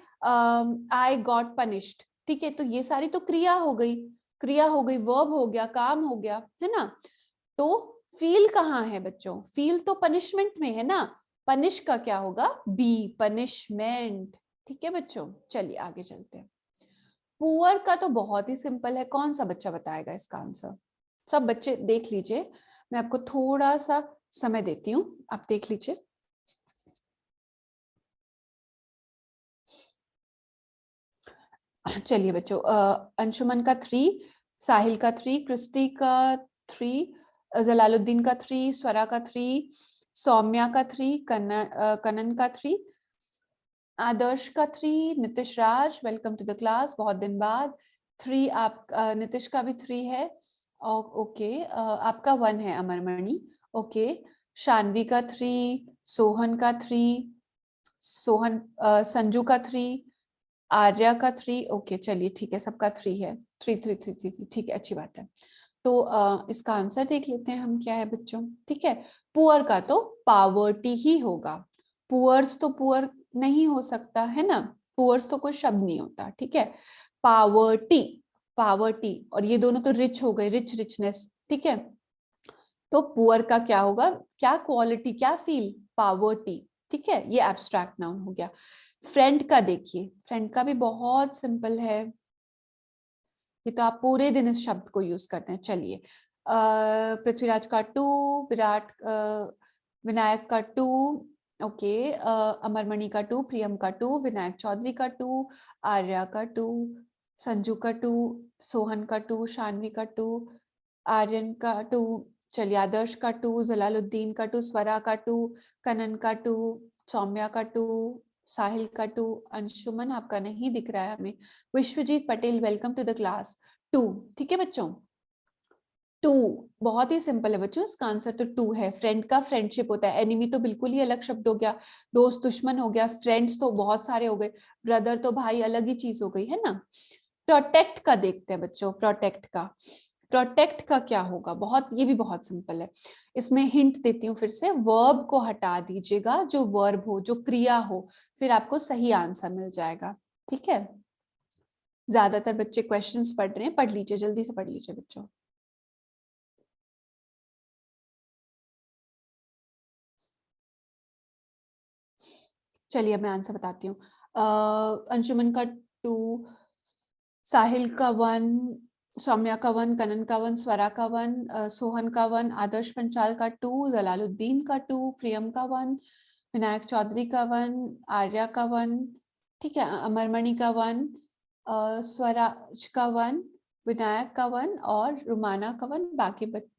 आई गॉट पनिश्ड, ठीक है। तो ये सारी तो क्रिया हो गई, क्रिया हो गई, वर्ब हो गया, काम हो गया, है ना। तो फील कहाँ है बच्चों? फील तो पनिशमेंट में है ना, पनिश का क्या होगा? बी, पनिशमेंट, ठीक है बच्चों। चलिए आगे चलते हैं। पुअर का तो बहुत ही सिंपल है, कौन सा बच्चा बताएगा इसका आंसर? सब बच्चे देख लीजिए, मैं आपको थोड़ा सा समय देती हूँ, आप देख लीजिए। चलिए बच्चों, अंशुमन का 3, साहिल का 3, क्रिस्टी का 3, जलालुद्दीन का 3, स्वरा का 3, सौम्या का 3, कनन का 3, आदर्श का 3, नीतिश राज वेलकम टू द क्लास, बहुत दिन बाद 3 आप, नीतिश का भी 3 है, ओके, आपका 1 है अमरमणि, ओके, शानवी का 3, सोहन का 3, संजू का 3, आर्या का 3। ओके चलिए ठीक है, सबका 3 है, 3 3 3 3 ठीक है, अच्छी बात है। तो इसका आंसर देख लेते हैं हम क्या है बच्चों। ठीक है, पुअर का तो पावर्टी ही होगा, पुअर्स तो पुअर नहीं हो सकता है ना, पुअर्स तो कोई शब्द नहीं होता। ठीक है, पावर्टी, पावर्टी, और ये दोनों तो रिच हो गए, रिच, रिचनेस। ठीक है, तो पुअर का क्या होगा, क्या क्वालिटी, क्या फील, पावर्टी। ठीक है, ये एब्स्ट्रैक्ट नाउन हो गया। फ्रेंड का देखिए, फ्रेंड का भी बहुत सिंपल है, ये तो आप पूरे दिन इस शब्द को यूज करते हैं। चलिए, पृथ्वीराज का 2, विराट विनायक का 2, ओके, अमरमणि का 2, प्रियम का 2, विनायक चौधरी का 2, आर्या का 2, संजू का 2, सोहन का 2, शान्वी का 2, आर्यन का 2, चलिए आदर्श का 2, जलालुद्दीन का 2, स्वरा का 2, कनन का 2, सौम्या का 2, साहिल का 2, अंशुमन आपका नहीं दिख रहा है हमें, Vishwajeet Patel welcome to the class 2। ठीक है बच्चों, 2 बहुत ही सिंपल है बच्चों, इसका आंसर तो 2 है। फ्रेंड का फ्रेंडशिप होता है, एनिमी तो बिल्कुल ही अलग शब्द हो गया, दोस्त दुश्मन हो गया, फ्रेंड्स तो बहुत सारे हो गए, ब्रदर तो भाई अलग ही चीज हो गई है ना। प्रोटेक्ट का देखते हैं बच्चों, प्रोटेक्ट का, प्रोटेक्ट का क्या होगा, बहुत, ये भी बहुत सिंपल है। इसमें हिंट देती हूँ फिर से, वर्ब को हटा दीजिएगा, जो वर्ब हो, जो क्रिया हो, फिर आपको सही आंसर मिल जाएगा। ठीक है, ज्यादातर बच्चे क्वेश्चंस पढ़ रहे हैं, पढ़ लीजिए, जल्दी से पढ़ लीजिए बच्चों। चलिए मैं आंसर बताती हूँ। अंशुमन का 2, साहिल का 1, सौम्या का 1, कनन का 1, स्वरा का 1, सोहन का 1, आदर्श पंचाल का 2, जलालुद्दीन का 2, प्रियम का 1, विनायक चौधरी का 1, आर्या का 1, ठीक है, अमरमणि का 1, स्वराज का 1, विनायक का 1 और रुमाना का 1।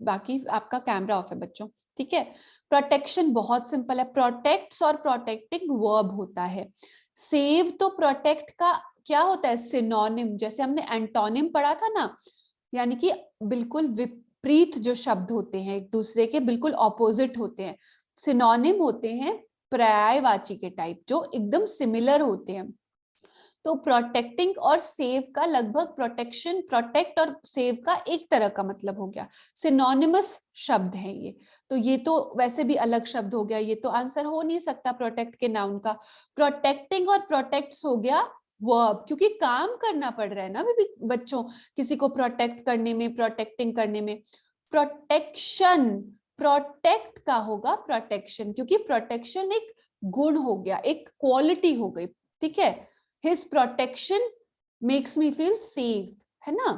बाकी आपका कैमरा ऑफ है बच्चों। ठीक है, प्रोटेक्शन बहुत सिंपल है, प्रोटेक्ट्स और प्रोटेक्टिंग वर्ब होता है। सेव तो प्रोटेक्ट का क्या होता है, सिनोनिम, जैसे हमने एंटोनिम पढ़ा था ना, यानी कि बिल्कुल विपरीत जो शब्द होते हैं, एक दूसरे के बिल्कुल ऑपोजिट होते हैं। सिनोनिम होते हैं पर्यायवाची के टाइप, जो एकदम सिमिलर होते हैं। तो प्रोटेक्टिंग और सेव का लगभग, प्रोटेक्शन, प्रोटेक्ट और सेव का एक तरह का मतलब हो गया, सिनोनिमस शब्द है ये। तो ये तो वैसे भी अलग शब्द हो गया, ये तो आंसर हो नहीं सकता प्रोटेक्ट के नाउन का। प्रोटेक्टिंग और प्रोटेक्ट्स हो गया वर्ब, क्योंकि काम करना पड़ रहा है ना भी बच्चों, किसी को प्रोटेक्ट करने में, प्रोटेक्टिंग करने में। प्रोटेक्शन, प्रोटेक्ट का होगा प्रोटेक्शन, क्योंकि प्रोटेक्शन एक गुण हो गया, एक क्वालिटी हो गई। ठीक है, His protection makes me feel safe, है ना।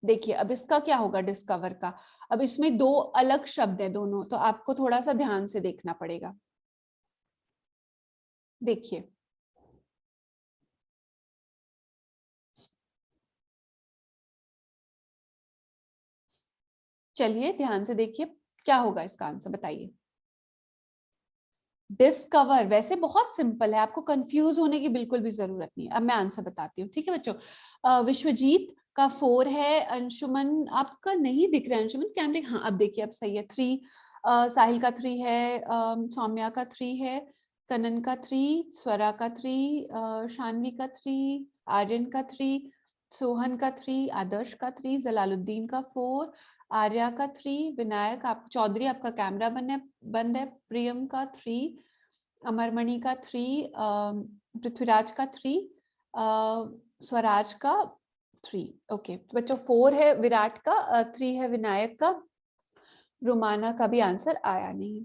देखिए अब इसका क्या होगा, डिस्कवर का। अब इसमें 2 अलग शब्द है दोनों, तो आपको थोड़ा सा ध्यान से देखना पड़ेगा। देखिए, चलिए ध्यान से देखिए, क्या होगा इसका आंसर, बताइए। डिस्कवर वैसे बहुत सिंपल है, आपको कंफ्यूज होने की बिल्कुल भी जरूरत नहीं है। अब मैं आंसर बताती हूँ। ठीक है बच्चों, विश्वजीत का 4 है, अंशुमन आपका नहीं दिख रहा है, अंशुमन कैमरे, हाँ अब देखिए, अब सही है। 3, साहिल का 3 है, सौम्या का 3 है, कनन का 3, स्वरा का 3, शान्वी का 3, आर्यन का 3, सोहन का 3, आदर्श का 3, जलालुद्दीन का 4, आर्या का 3, विनायक आप चौधरी आपका कैमरा बंद है, प्रियम का 3, अमरमणि का 3, पृथ्वीराज का 3, स्वराज का 3। ओके बच्चों, 4 है विराट का, 3 है विनायक का, रुमाना का भी आंसर आया नहीं।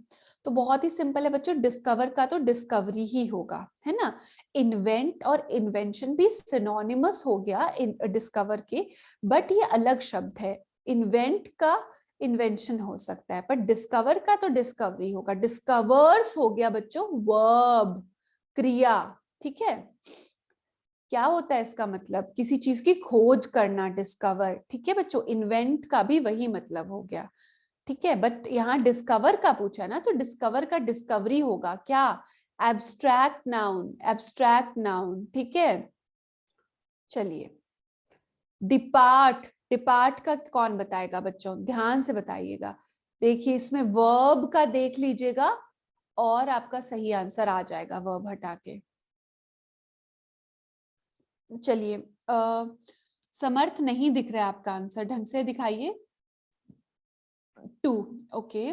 तो बहुत ही सिंपल है बच्चों, डिस्कवर का तो डिस्कवरी ही होगा, है ना। इन्वेंट और इन्वेंशन भी सिनोनिमस हो गया डिस्कवर के, बट ये अलग शब्द है। इन्वेंट का इन्वेंशन हो सकता है, पर डिस्कवर का तो डिस्कवरी होगा। डिस्कवर्स हो गया बच्चों वर्ब, क्रिया। ठीक है, क्या होता है इसका मतलब, किसी चीज की खोज करना, डिस्कवर। ठीक है बच्चों, इन्वेंट का भी वही मतलब हो गया। ठीक है, बट यहाँ डिस्कवर का पूछा ना, तो डिस्कवर का डिस्कवरी होगा क्या, एब्स्ट्रैक्ट नाउन, एब्स्ट्रैक्ट नाउन। ठीक है, चलिए डिपार्ट, डिपार्ट का कौन बताएगा बच्चों, ध्यान से बताइएगा। देखिए इसमें वर्ब का देख लीजिएगा, और आपका सही आंसर आ जाएगा वर्ब हटा के। चलिए, समर्थ नहीं दिख रहा है आपका आंसर, ढंग से दिखाइए। 2, ओके।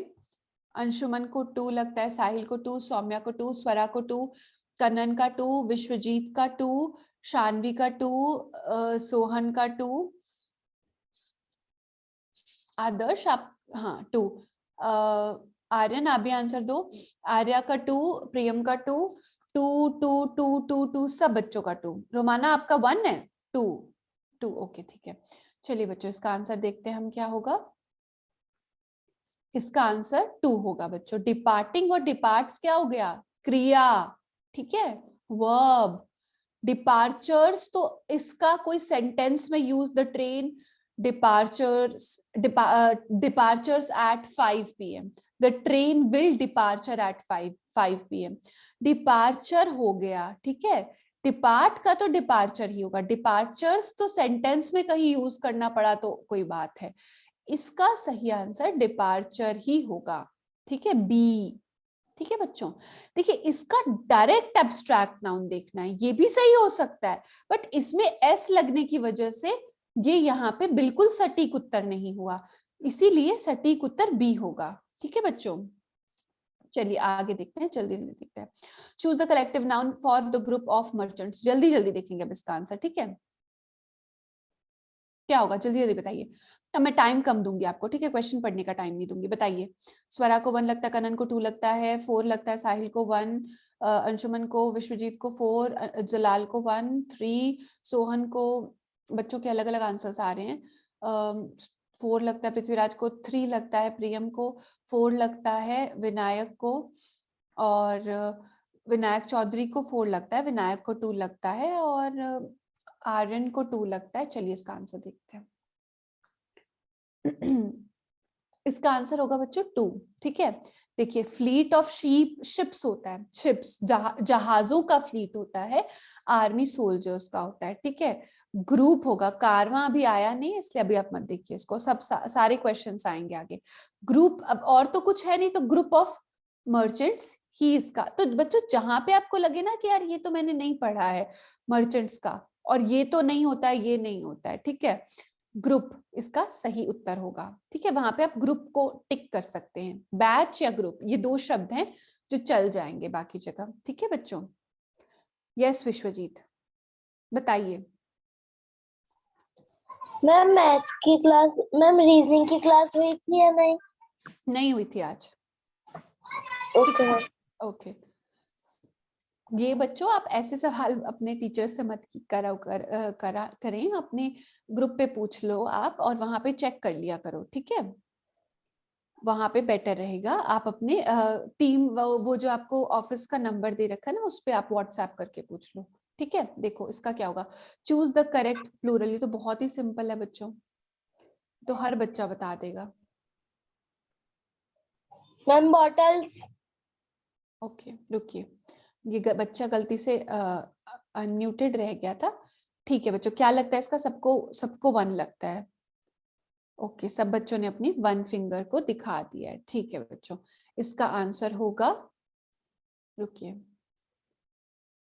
अंशुमन को 2 लगता है, साहिल को 2, सौम्या को 2, स्वरा को 2, कनन का 2, विश्वजीत का 2, शानवी का 2, सोहन का 2, आदर्श आप, हाँ 2, आर्यन आप भी आंसर दो। आर्या का 2, प्रियम का 2, 2 2 2 2 2, सब बच्चों का 2। रोमाना आपका 1 है, 2 2, ओके ठीक है। चलिए बच्चों, इसका आंसर देखते हैं हम क्या होगा। इसका आंसर 2 होगा बच्चों। डिपार्टिंग और डिपार्ट्स क्या हो गया, क्रिया, ठीक है, वर्ब। डिपार्चर्स तो इसका कोई सेंटेंस में use, the train departures departures at 5 p.m. the train will departure at 5 p.m. Departure हो गया, ठीक है। डिपार्ट का तो डिपार्चर ही होगा, डिपार्चर्स तो सेंटेंस में कहीं यूज करना पड़ा तो कोई बात है। इसका सही आंसर डिपार्चर ही होगा, ठीक है, बी। ठीक है बच्चों, देखिए इसका डायरेक्ट एब्स्ट्रैक्ट नाउन देखना है, ये भी सही हो सकता है, बट इसमें एस लगने की वजह से ये यहाँ पे बिल्कुल सटीक उत्तर नहीं हुआ, इसीलिए सटीक उत्तर बी होगा। ठीक है बच्चों, चलिए आगे देखते हैं, जल्दी जल्दी देखते हैं। Choose the collective noun for the group of merchants, जल्दी जल्दी देखेंगे अब इसका आंसर, ठीक है। क्या होगा, जल्दी जल्दी बताइए। अब मैं टाइम कम दूंगी आपको, ठीक है, क्वेश्चन पढ़ने का टाइम नहीं दूंगी। बताइए, स्वरा को 1 लगता है, कनन को 2 लगता है, 4 लगता है, साहिल को 1, अंशुमन को, विश्वजीत को 4, जलाल को 1, 3, सोहन को, बच्चों के अलग अलग आंसर्स आ रहे हैं। 4 लगता है, पृथ्वीराज को 3 लगता है, प्रियम को 4 लगता है, विनायक को, और विनायक चौधरी को 4 लगता है, विनायक को 2 लगता है, और आर्यन को 2 लगता है। चलिए इसका आंसर देखते हैं। इसका आंसर होगा बच्चों 2, ठीक है। देखिए, फ्लीट ऑफ शिप्स होता है, शिप्स जहाजों का फ्लीट होता है, आर्मी सोल्जर्स का होता है, ठीक है। ग्रुप होगा, कारवां अभी आया नहीं इसलिए अभी आप मत देखिए इसको, सब सारे क्वेश्चंस आएंगे आगे। ग्रुप, अब और तो कुछ है नहीं, तो ग्रुप ऑफ मर्चेंट्स ही इसका। तो बच्चों जहां पे आपको लगे ना कि यार ये तो मैंने नहीं पढ़ा है मर्चेंट्स का, और ये तो नहीं होता है, ये नहीं होता है, ठीक है, ग्रुप इसका सही उत्तर होगा, ठीक है। वहां पे आप ग्रुप को टिक कर सकते हैं, बैच या ग्रुप, ये 2 शब्द हैं जो चल जाएंगे बाकी जगह, ठीक है बच्चों। यस विश्वजीत, बताइए। मैम मैथ की क्लास, मैम रीजनिंग की क्लास हुई थी या नहीं? नहीं हुई थी आज। ओके ओके, ये बच्चों आप ऐसे सवाल अपने टीचर से मत करें, अपने ग्रुप पे पूछ लो आप, और वहां पे चेक कर लिया करो, ठीक है, वहां पे बेटर रहेगा। आप अपने टीम, वो जो आपको ऑफिस का नंबर दे रखा है ना, उस पे आप व्हाट्सएप करके पूछ लो, ठीक है। देखो इसका क्या होगा, चूज द करेक्ट प्लूरल, ये तो बहुत ही सिंपल है बच्चों, तो हर बच्चा बता देगा। Ma'am bottles. ओके रुकिए, ये बच्चा गलती से अनम्यूटेड रह गया था, ठीक है बच्चों। क्या लगता है इसका, सबको 1 लगता है। ओके, सब बच्चों ने अपनी 1 फिंगर को दिखा दिया है, ठीक है बच्चों। इसका आंसर होगा, रुकिए,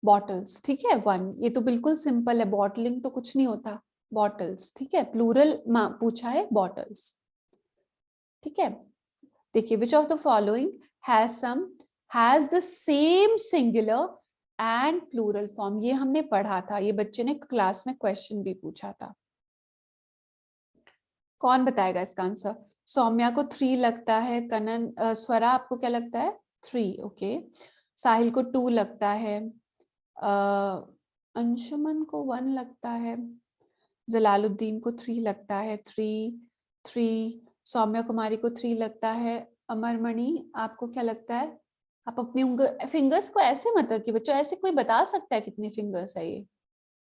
बॉटल्स, ठीक है 1। ये तो बिल्कुल सिंपल है, बॉटलिंग तो कुछ नहीं होता, बॉटल्स, ठीक है, प्लूरल पूछा है, बॉटल्स, ठीक है। देखिए, which of the following has the same singular and plural form, ये हमने पढ़ा था, ये बच्चे ने क्लास में क्वेश्चन भी पूछा था। कौन बताएगा इसका आंसर। सौम्या को 3 लगता है, कनन, स्वरा आपको क्या लगता है, 3, ओके। साहिल को 2 लगता है, अंशुमन को 1 लगता है, जलालुद्दीन को 3 लगता है, 3, सौम्या कुमारी को 3 लगता है। अमरमणि आपको क्या लगता है। आप अपनी फिंगर्स को ऐसे मत रखिए बच्चों, ऐसे कोई बता सकता है कितनी फिंगर्स है ये,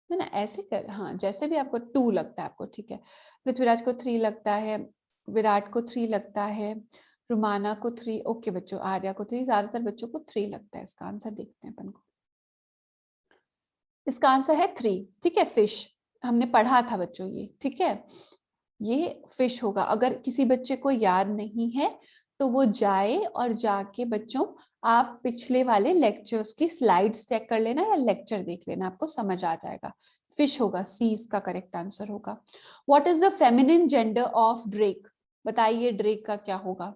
है ना, ऐसे कर, हाँ जैसे भी आपको 2 लगता है आपको, ठीक है। पृथ्वीराज को 3 लगता है, विराट को 3 लगता है, रुमाना को 3, ओके बच्चों, आर्या को 3, ज्यादातर बच्चों को 3 लगता है। इसका आंसर देखते हैं अपन को, इसका आंसर है 3, ठीक है। फिश हमने पढ़ा था बच्चों ये, ठीक है, ये फिश होगा। अगर किसी बच्चे को याद नहीं है तो वो जाए और जाके बच्चों आप पिछले वाले लेक्चर्स की स्लाइड्स चेक कर लेना या लेक्चर देख लेना, आपको समझ आ जाएगा। फिश होगा, सी इसका करेक्ट आंसर होगा। What is the feminine gender of Drake? बताइए ड्रेक का क्या होगा,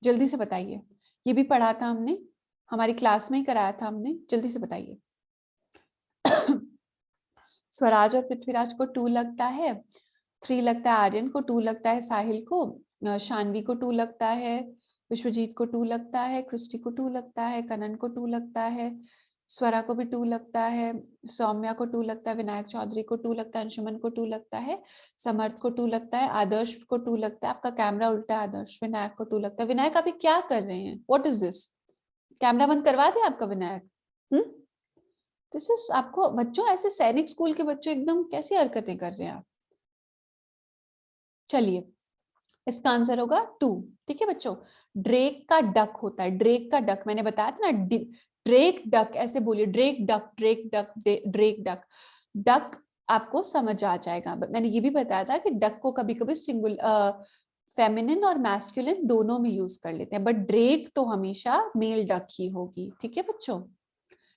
जल्दी से बताइए। ये भी पढ़ा था हमने, हमारी क्लास में ही कराया था हमने, जल्दी से बताइए। स्वराज और पृथ्वीराज को 2 लगता है, 3 लगता है आर्यन को, 2 लगता है साहिल को, शानवी को 2 लगता है, विश्वजीत को 2 लगता है, क्रिस्टी को 2 लगता है, कनन को 2 लगता है, स्वरा को भी 2 लगता है, सौम्या को 2 लगता है, विनायक चौधरी को 2 लगता है, अंशुमन को 2 लगता है, समर्थ को 2 लगता है, आदर्श को 2 लगता है। आपका कैमरा उल्टा है आदर्श, विनायक को 2 लगता है। विनायक आप ये क्या कर रहे हैं? What is this? कैमरा बंद करवा दे आपका विनायक। दिस इज, आपको बच्चों ऐसे सैनिक स्कूल के बच्चों एकदम कैसी हरकतें कर रहे हैं आप। चलिए इसका आंसर होगा 2। ठीक है बच्चों, ड्रेक का डक होता है, ड्रेक का डक मैंने बताया था ना, ड्रेक डक ऐसे बोलिए, Drake duck, Drake duck, Drake duck. Duck आपको समझ आ जाएगा। मैंने ये भी बताया था कि डक को कभी कभी सिंगुल फेमिनिन और मैस्कुलिन दोनों में यूज कर लेते हैं, बट ड्रेक तो हमेशा मेल डक ही होगी। ठीक है बच्चों,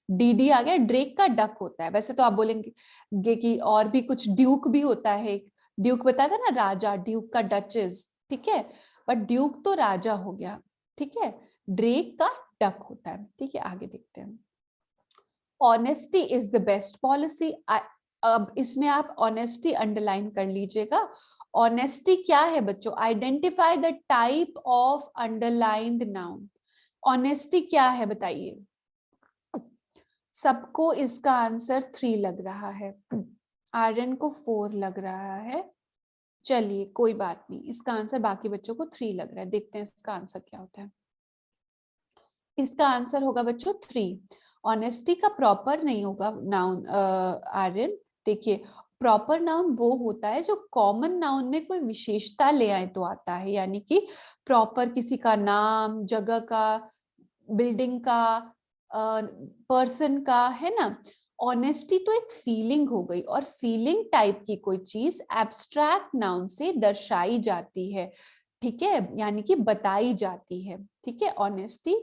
डीडी आ गया, ड्रेक का डक होता है। वैसे तो आप बोलेंगे कि और भी कुछ, ड्यूक भी होता है, ड्यूक बताया था ना, राजा, ड्यूक का डचेस। ठीक है, बट ड्यूक तो राजा हो गया। ठीक है, ड्रेक का डक होता है। ठीक है, आगे देखते हैं। Honesty is the best policy. अब इसमें आप ऑनेस्टी अंडरलाइन कर लीजिएगा। ऑनेस्टी क्या है बच्चों? Identify the type of underlined noun. Honesty क्या है बताइए? सबको इसका आंसर 3 लग रहा है, आर्यन को 4 लग रहा है। चलिए कोई बात नहीं, इसका आंसर बाकी बच्चों को 3 लग रहा है। देखते हैं इसका आंसर क्या होता है। इसका आंसर होगा बच्चों 3। ऑनेस्टी का प्रॉपर नहीं होगा नाउन आर्यन। देखिए प्रॉपर नाउन वो होता है जो कॉमन नाउन में कोई विशेषता ले आए तो आता है, यानी कि प्रॉपर किसी का नाम, जगह का, बिल्डिंग का, पर्सन का, है ना। ऑनेस्टी तो एक फीलिंग हो गई, और फीलिंग टाइप की कोई चीज एब्स्ट्रैक्ट नाउन से दर्शाई जाती है। ठीक है, यानी कि बताई जाती है। ठीक है, ऑनेस्टी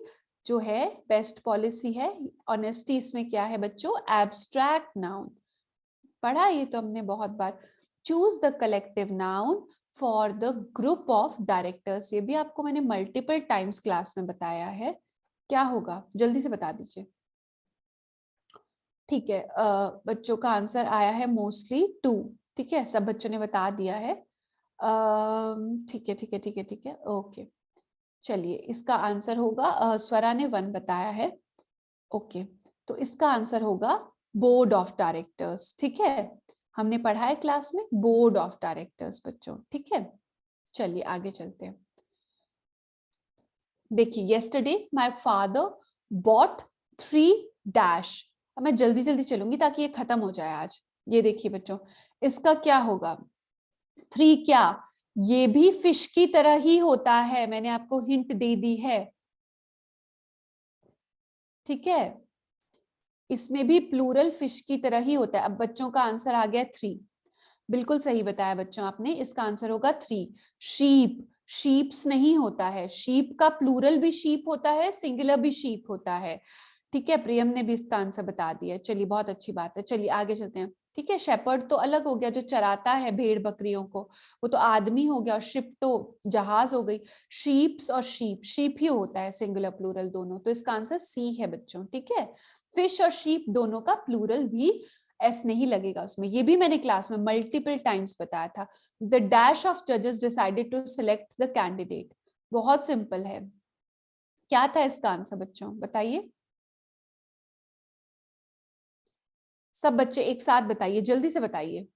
जो है बेस्ट पॉलिसी है। ऑनेस्टी इसमें क्या है बच्चों? Abstract noun. पढ़ा ये तो हमने बहुत बार। Choose the collective noun for the group of directors, ये भी आपको मैंने मल्टीपल टाइम्स क्लास में बताया है। क्या होगा जल्दी से बता दीजिए। ठीक है, बच्चों का आंसर आया है मोस्टली 2। ठीक है, सब बच्चों ने बता दिया है। ठीक है ठीक है ठीक है ठीक है, ओके। चलिए इसका आंसर होगा, स्वरा ने 1 बताया है। ओके, तो इसका आंसर होगा बोर्ड ऑफ डायरेक्टर्स। ठीक है, हमने पढ़ा है क्लास में बोर्ड ऑफ डायरेक्टर्स बच्चों। ठीक है, चलिए आगे चलते हैं। देखिए, yesterday my father bought 3 dash। अब मैं जल्दी जल्दी चलूंगी ताकि ये खत्म हो जाए आज। ये देखिए बच्चों, इसका क्या होगा? 3 क्या? ये भी फिश की तरह ही होता है, मैंने आपको हिंट दे दी है। ठीक है, इसमें भी प्लूरल फिश की तरह ही होता है। अब बच्चों का आंसर आ गया 3। बिल्कुल सही बताया बच्चों आपने, इसका आंसर होगा 3। शीप, शीप्स नहीं होता है। शीप का प्लूरल भी शीप होता है, सिंगुलर भी शीप होता है। ठीक है, प्रियम ने भी इसका आंसर बता दिया। चलिए बहुत अच्छी बात है, चलिए आगे चलते हैं। ठीक है, शेपर्ड तो अलग हो गया, जो चराता है भेड़ बकरियों को, वो तो आदमी हो गया, और शिप तो जहाज हो गई। शीप्स और शीप, शीप ही होता है सिंगुलर प्लूरल दोनों, तो इसका आंसर सी है बच्चों। ठीक है, फिश और शीप दोनों का प्लूरल भी एस नहीं लगेगा उसमें, ये भी मैंने क्लास में मल्टीपल टाइम्स बताया था। द डैश ऑफ जजेस decided to select the candidate, बहुत सिंपल है। क्या था इसका आंसर बच्चों बताइए? सब बच्चे एक साथ बताइए, जल्दी से बताइए।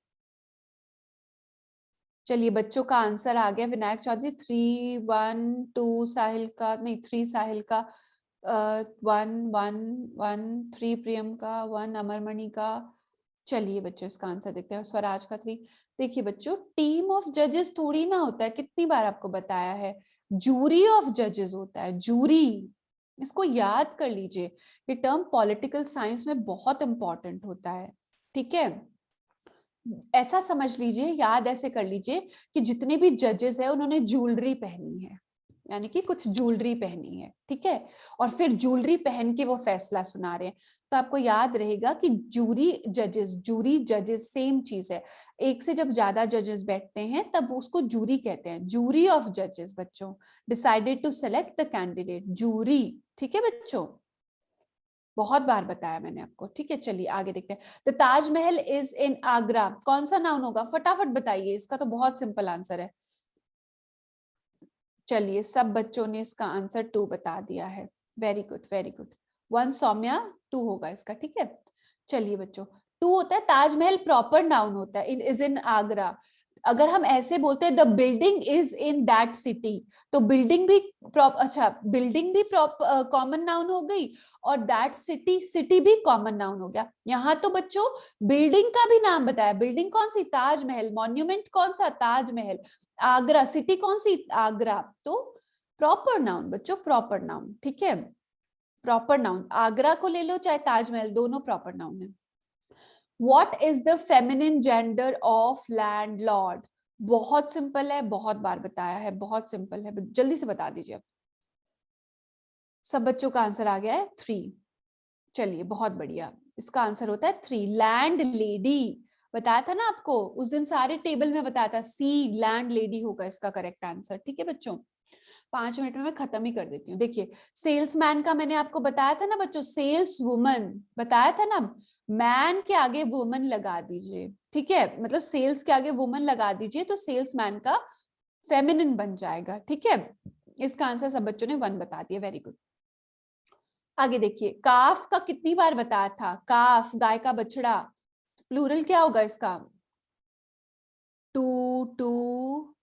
चलिए बच्चों का आंसर आ गया, विनायक चौधरी 3, 1, 2 साहिल का, नहीं 3 साहिल का, 1, 1, 1, 3 प्रियम का, 1 अमरमणि का। चलिए बच्चों इसका आंसर देखते हैं, स्वराज का 3। देखिए बच्चों, टीम ऑफ जजेस थोड़ी ना होता है, कितनी बार आपको बताया है, जूरी ऑफ जजेस होता है, जूरी। इसको याद कर लीजिए, ये टर्म पॉलिटिकल साइंस में बहुत इंपॉर्टेंट होता है। ठीक है, ऐसा समझ लीजिए, याद ऐसे कर लीजिए कि जितने भी जजेस है उन्होंने ज्वेलरी पहनी है। यानी कि कुछ ज्वेलरी पहनी है, ठीक है, और फिर ज्वेलरी पहन के वो फैसला सुना रहे हैं। तो आपको याद रहेगा कि जूरी जजेस सेम चीज है। एक से जब ज्यादा जजेस बैठते हैं तब उसको जूरी कहते हैं। जूरी ऑफ जजेस बच्चों decided to select the candidate, jury, ठीक है बच्चों, बहुत बार बताया मैंने आपको, ठीक है। चलिए आगे देखते हैं। The Taj Mahal is in Agra, कौन सा नाउन होगा, फटाफट बताइए, इसका तो बहुत सिंपल आंसर है। चलिए सब बच्चों ने इसका आंसर 2 बता दिया है, very good very good. 1 Saumya, 2 होगा इसका, ठीक है। चलिए बच्चों 2 होता है, ताजमहल प्रॉपर नाउन होता है, इज इन आगरा। अगर हम ऐसे बोलते हैं the building is in that city, तो बिल्डिंग भी बिल्डिंग भी कॉमन नाउन हो गई, और दैट सिटी भी कॉमन नाउन हो गया। यहाँ तो बच्चों बिल्डिंग का भी नाम बताया, बिल्डिंग कौन सी, ताजमहल, मॉन्यूमेंट कौन सा, ताजमहल, आगरा, सिटी कौन सी, आगरा। तो प्रॉपर नाउन बच्चों, प्रॉपर नाउन, ठीक है, प्रॉपर नाउन। आगरा को ले लो चाहे ताजमहल, दोनों प्रॉपर नाउन है। What is the feminine gender of landlord? बहुत सिंपल है, बहुत बार बताया है, बहुत सिंपल है, जल्दी से बता दीजिए। सब बच्चों का आंसर आ गया है 3। चलिए बहुत बढ़िया, इसका आंसर होता है 3, लैंड लेडी। बताया था ना आपको उस दिन, सारे टेबल में बताया था, सी लैंड लेडी होगा इसका करेक्ट आंसर, ठीक है बच्चों। 5 मिनट में मैं खत्म ही कर देती हूँ। देखिए सेल्समैन का मैंने आपको बताया था ना बच्चों, सेल्स वुमन बताया था ना, मैन के आगे वुमन लगा दीजिए, ठीक है, मतलब सेल्स के आगे वुमन लगा दीजिए तो सेल्समैन का फेमिनिन बन जाएगा, ठीक है। इसका आंसर सब बच्चों ने 1 बता दिया, वेरी गुड। आगे देखिए, काफ का कितनी बार बताया था, काफ गाय का बछड़ा, प्लूरल क्या होगा इसका, 2 2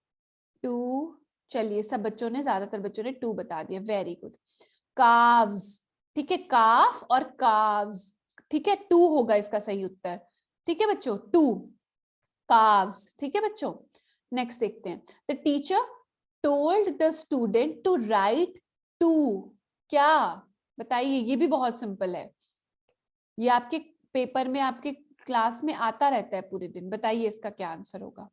2। चलिए सब बच्चों ने, ज्यादातर बच्चों ने 2 बता दिया, वेरी गुड। काव्स, ठीक है, काफ और काव्स, ठीक है, 2 होगा इसका सही उत्तर, ठीक है बच्चों, 2 काव्स, ठीक है बच्चों। नेक्स्ट देखते हैं, the teacher told the student to write 2, क्या बताइए, ये भी बहुत सिंपल है, ये आपके पेपर में, आपके क्लास में आता रहता है पूरे दिन, बताइए इसका क्या आंसर होगा।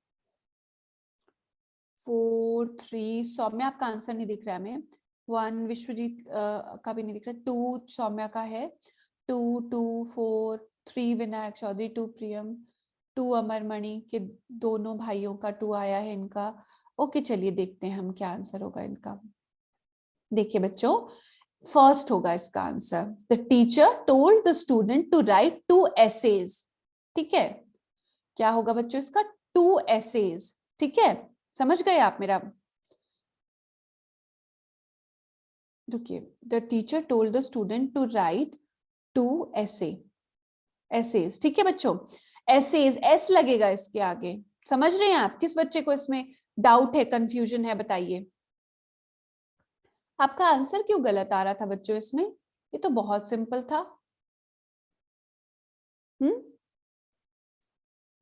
4 3, सौम्या आपका आंसर नहीं दिख रहा है हमें, 1 विश्वजीत का भी नहीं दिख रहा, 2 सौम्या का है, 2 2 4 3 विनायक चौधरी, 2 प्रियम, 2 अमरमणि के दोनों भाइयों का 2 आया है इनका। ओके चलिए देखते हैं हम क्या आंसर होगा इनका। देखिए बच्चों फर्स्ट होगा इसका answer, the teacher told the student to write 2 essays, ठीक है, क्या होगा बच्चों इसका, 2 एसेज, ठीक है, समझ गए आप मेरा। रुकिए, the teacher told the student to write 2 essays, ठीक है बच्चों, एसेज एस लगेगा इसके आगे, समझ रहे हैं आप, किस बच्चे को इसमें डाउट है, कंफ्यूजन है, बताइए। आपका आंसर क्यों गलत आ रहा था बच्चों इसमें, ये तो बहुत सिंपल था।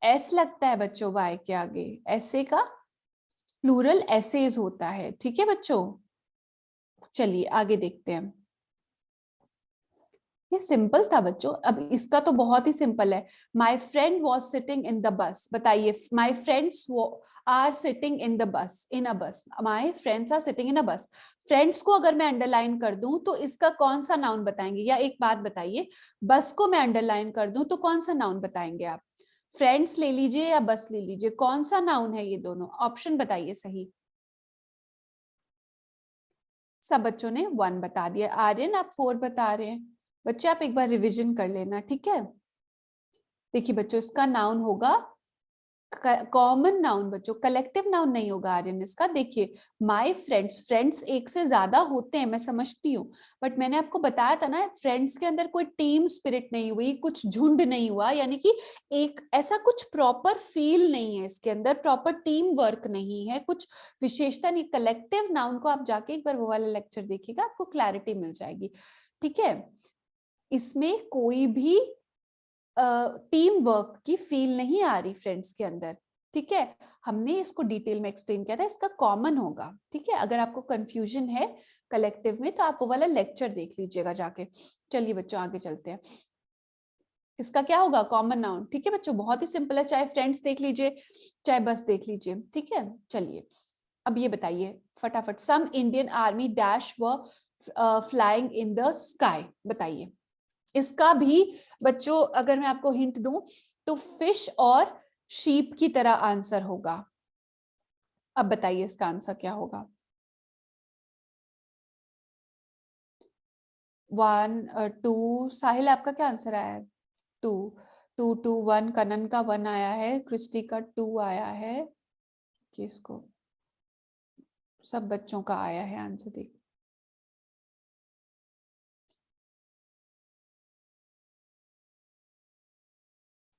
एस लगता है बच्चों वाई के आगे, ऐसे का प्लूरल एसेज होता है, ठीक है बच्चों। चलिए आगे देखते हैं, ये सिंपल था बच्चों, अब इसका तो बहुत ही सिंपल है। My friend was sitting in the bus, बताइए, my friends are sitting in the bus, in a bus, my friends are sitting in a bus. Friends को अगर मैं अंडरलाइन कर दूं तो इसका कौन सा नाउन बताएंगे, या एक बात बताइए, बस को मैं अंडरलाइन कर दूं तो कौन सा नाउन बताएंगे आप, फ्रेंड्स ले लीजिए या बस ले लीजिए, कौन सा नाउन है ये दोनों, ऑप्शन बताइए सही। सब बच्चों ने 1 बता दिया, आर्यन आप 4 बता रहे हैं, बच्चे आप एक बार रिवीजन कर लेना, ठीक है। देखिए बच्चों इसका नाउन होगा कॉमन नाउन बच्चों, कलेक्टिव नाउन नहीं होगा आर्यन इसका। देखिए माय फ्रेंड्स, फ्रेंड्स एक से ज्यादा होते हैं मैं समझती हूँ, बट मैंने आपको बताया था ना, फ्रेंड्स के अंदर कोई टीम स्पिरिट नहीं हुई, कुछ झुंड नहीं हुआ, यानी कि एक ऐसा कुछ प्रॉपर फील नहीं है इसके अंदर, प्रॉपर टीम वर्क नहीं है, कुछ विशेषता नहीं। कलेक्टिव नाउन को आप जाके एक बार वो वाला लेक्चर देखिएगा, आपको क्लैरिटी मिल जाएगी, ठीक है। इसमें कोई भी टीम वर्क की फील नहीं आ रही फ्रेंड्स के अंदर, ठीक है। हमने इसको डिटेल में एक्सप्लेन किया था, इसका कॉमन होगा, ठीक है। अगर आपको कंफ्यूजन है कलेक्टिव में तो आप वो वाला लेक्चर देख लीजिएगा जाके। चलिए बच्चों आगे चलते हैं, इसका क्या होगा, कॉमन नाउन, ठीक है बच्चों, बहुत ही सिंपल है, चाहे फ्रेंड्स देख लीजिए चाहे बस देख लीजिए, ठीक है। चलिए अब ये बताइए फटाफट, सम इंडियन आर्मी डैश व फ्लाइंग इन द स्काई, बताइए। इसका भी बच्चों अगर मैं आपको हिंट दूं तो फिश और शीप की तरह आंसर होगा। अब बताइए इसका आंसर क्या होगा। 1 2, साहिल आपका क्या आंसर आया है? 2 2 2 1, कनन का 1 आया है, क्रिस्टी का 2 आया है, किसको, सब बच्चों का आया है आंसर। देख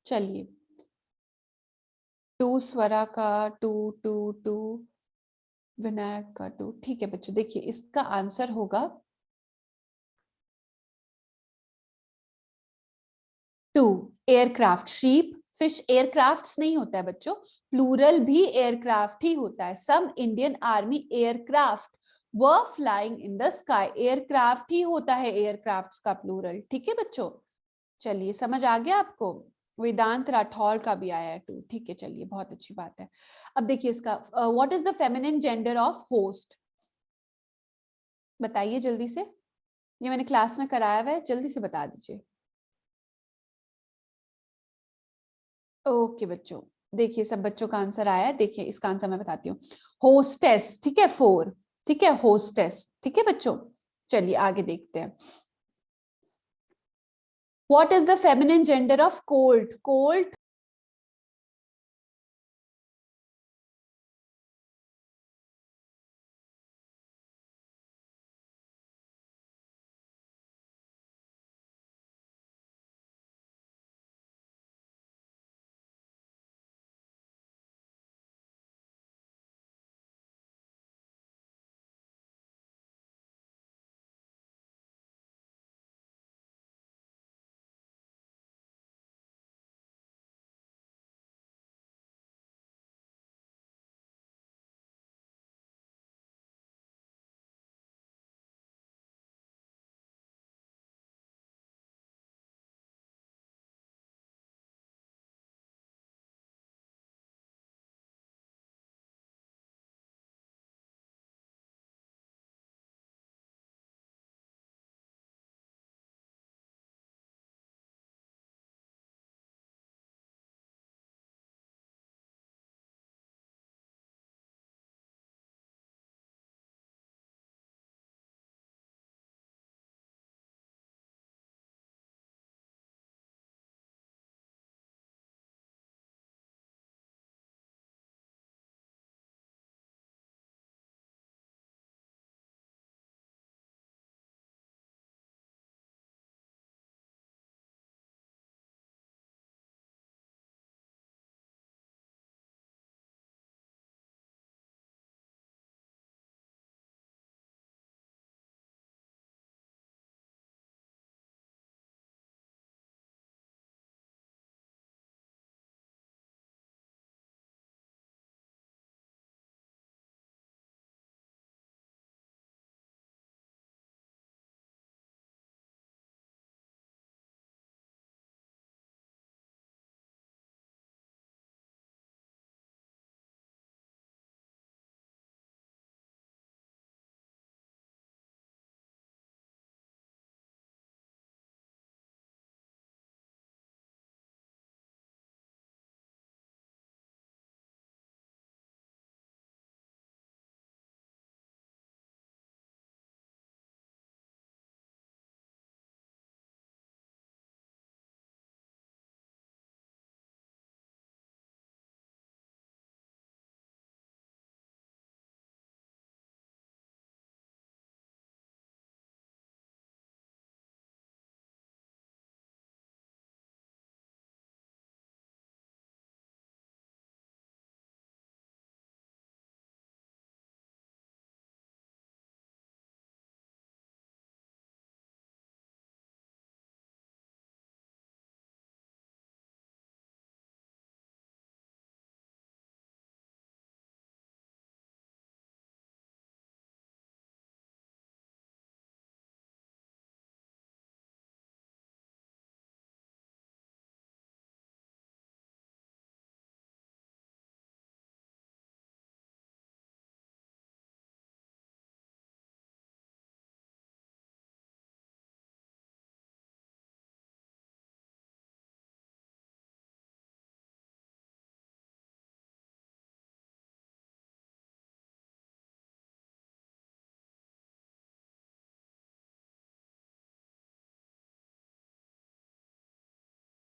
चलिए 2 स्वरा का 2 2 2, विनायक का 2। ठीक है बच्चों, देखिए इसका आंसर होगा 2 एयरक्राफ्ट। शीप फिश एयरक्राफ्ट्स नहीं होता है बच्चों, प्लूरल भी एयरक्राफ्ट ही होता है। Some Indian army aircraft were flying in the sky, aircraft ही होता है एयरक्राफ्ट्स का प्लूरल। ठीक है बच्चों, चलिए समझ आ गया आपको। वेदांत राठौर का भी आया है 2। ठीक है चलिए, बहुत अच्छी बात है। अब देखिए इसका what is the feminine gender of host, बताइए जल्दी से। ये मैंने क्लास में कराया हुआ है, जल्दी से बता दीजिए। ओके बच्चों, देखिए सब बच्चों का आंसर आया है। देखिए इसका आंसर मैं बताती हूँ, होस्टेस। ठीक है 4, ठीक है होस्टेस। ठीक है बच्चों, चलिए आगे देखते हैं। What is the feminine gender of colt? Colt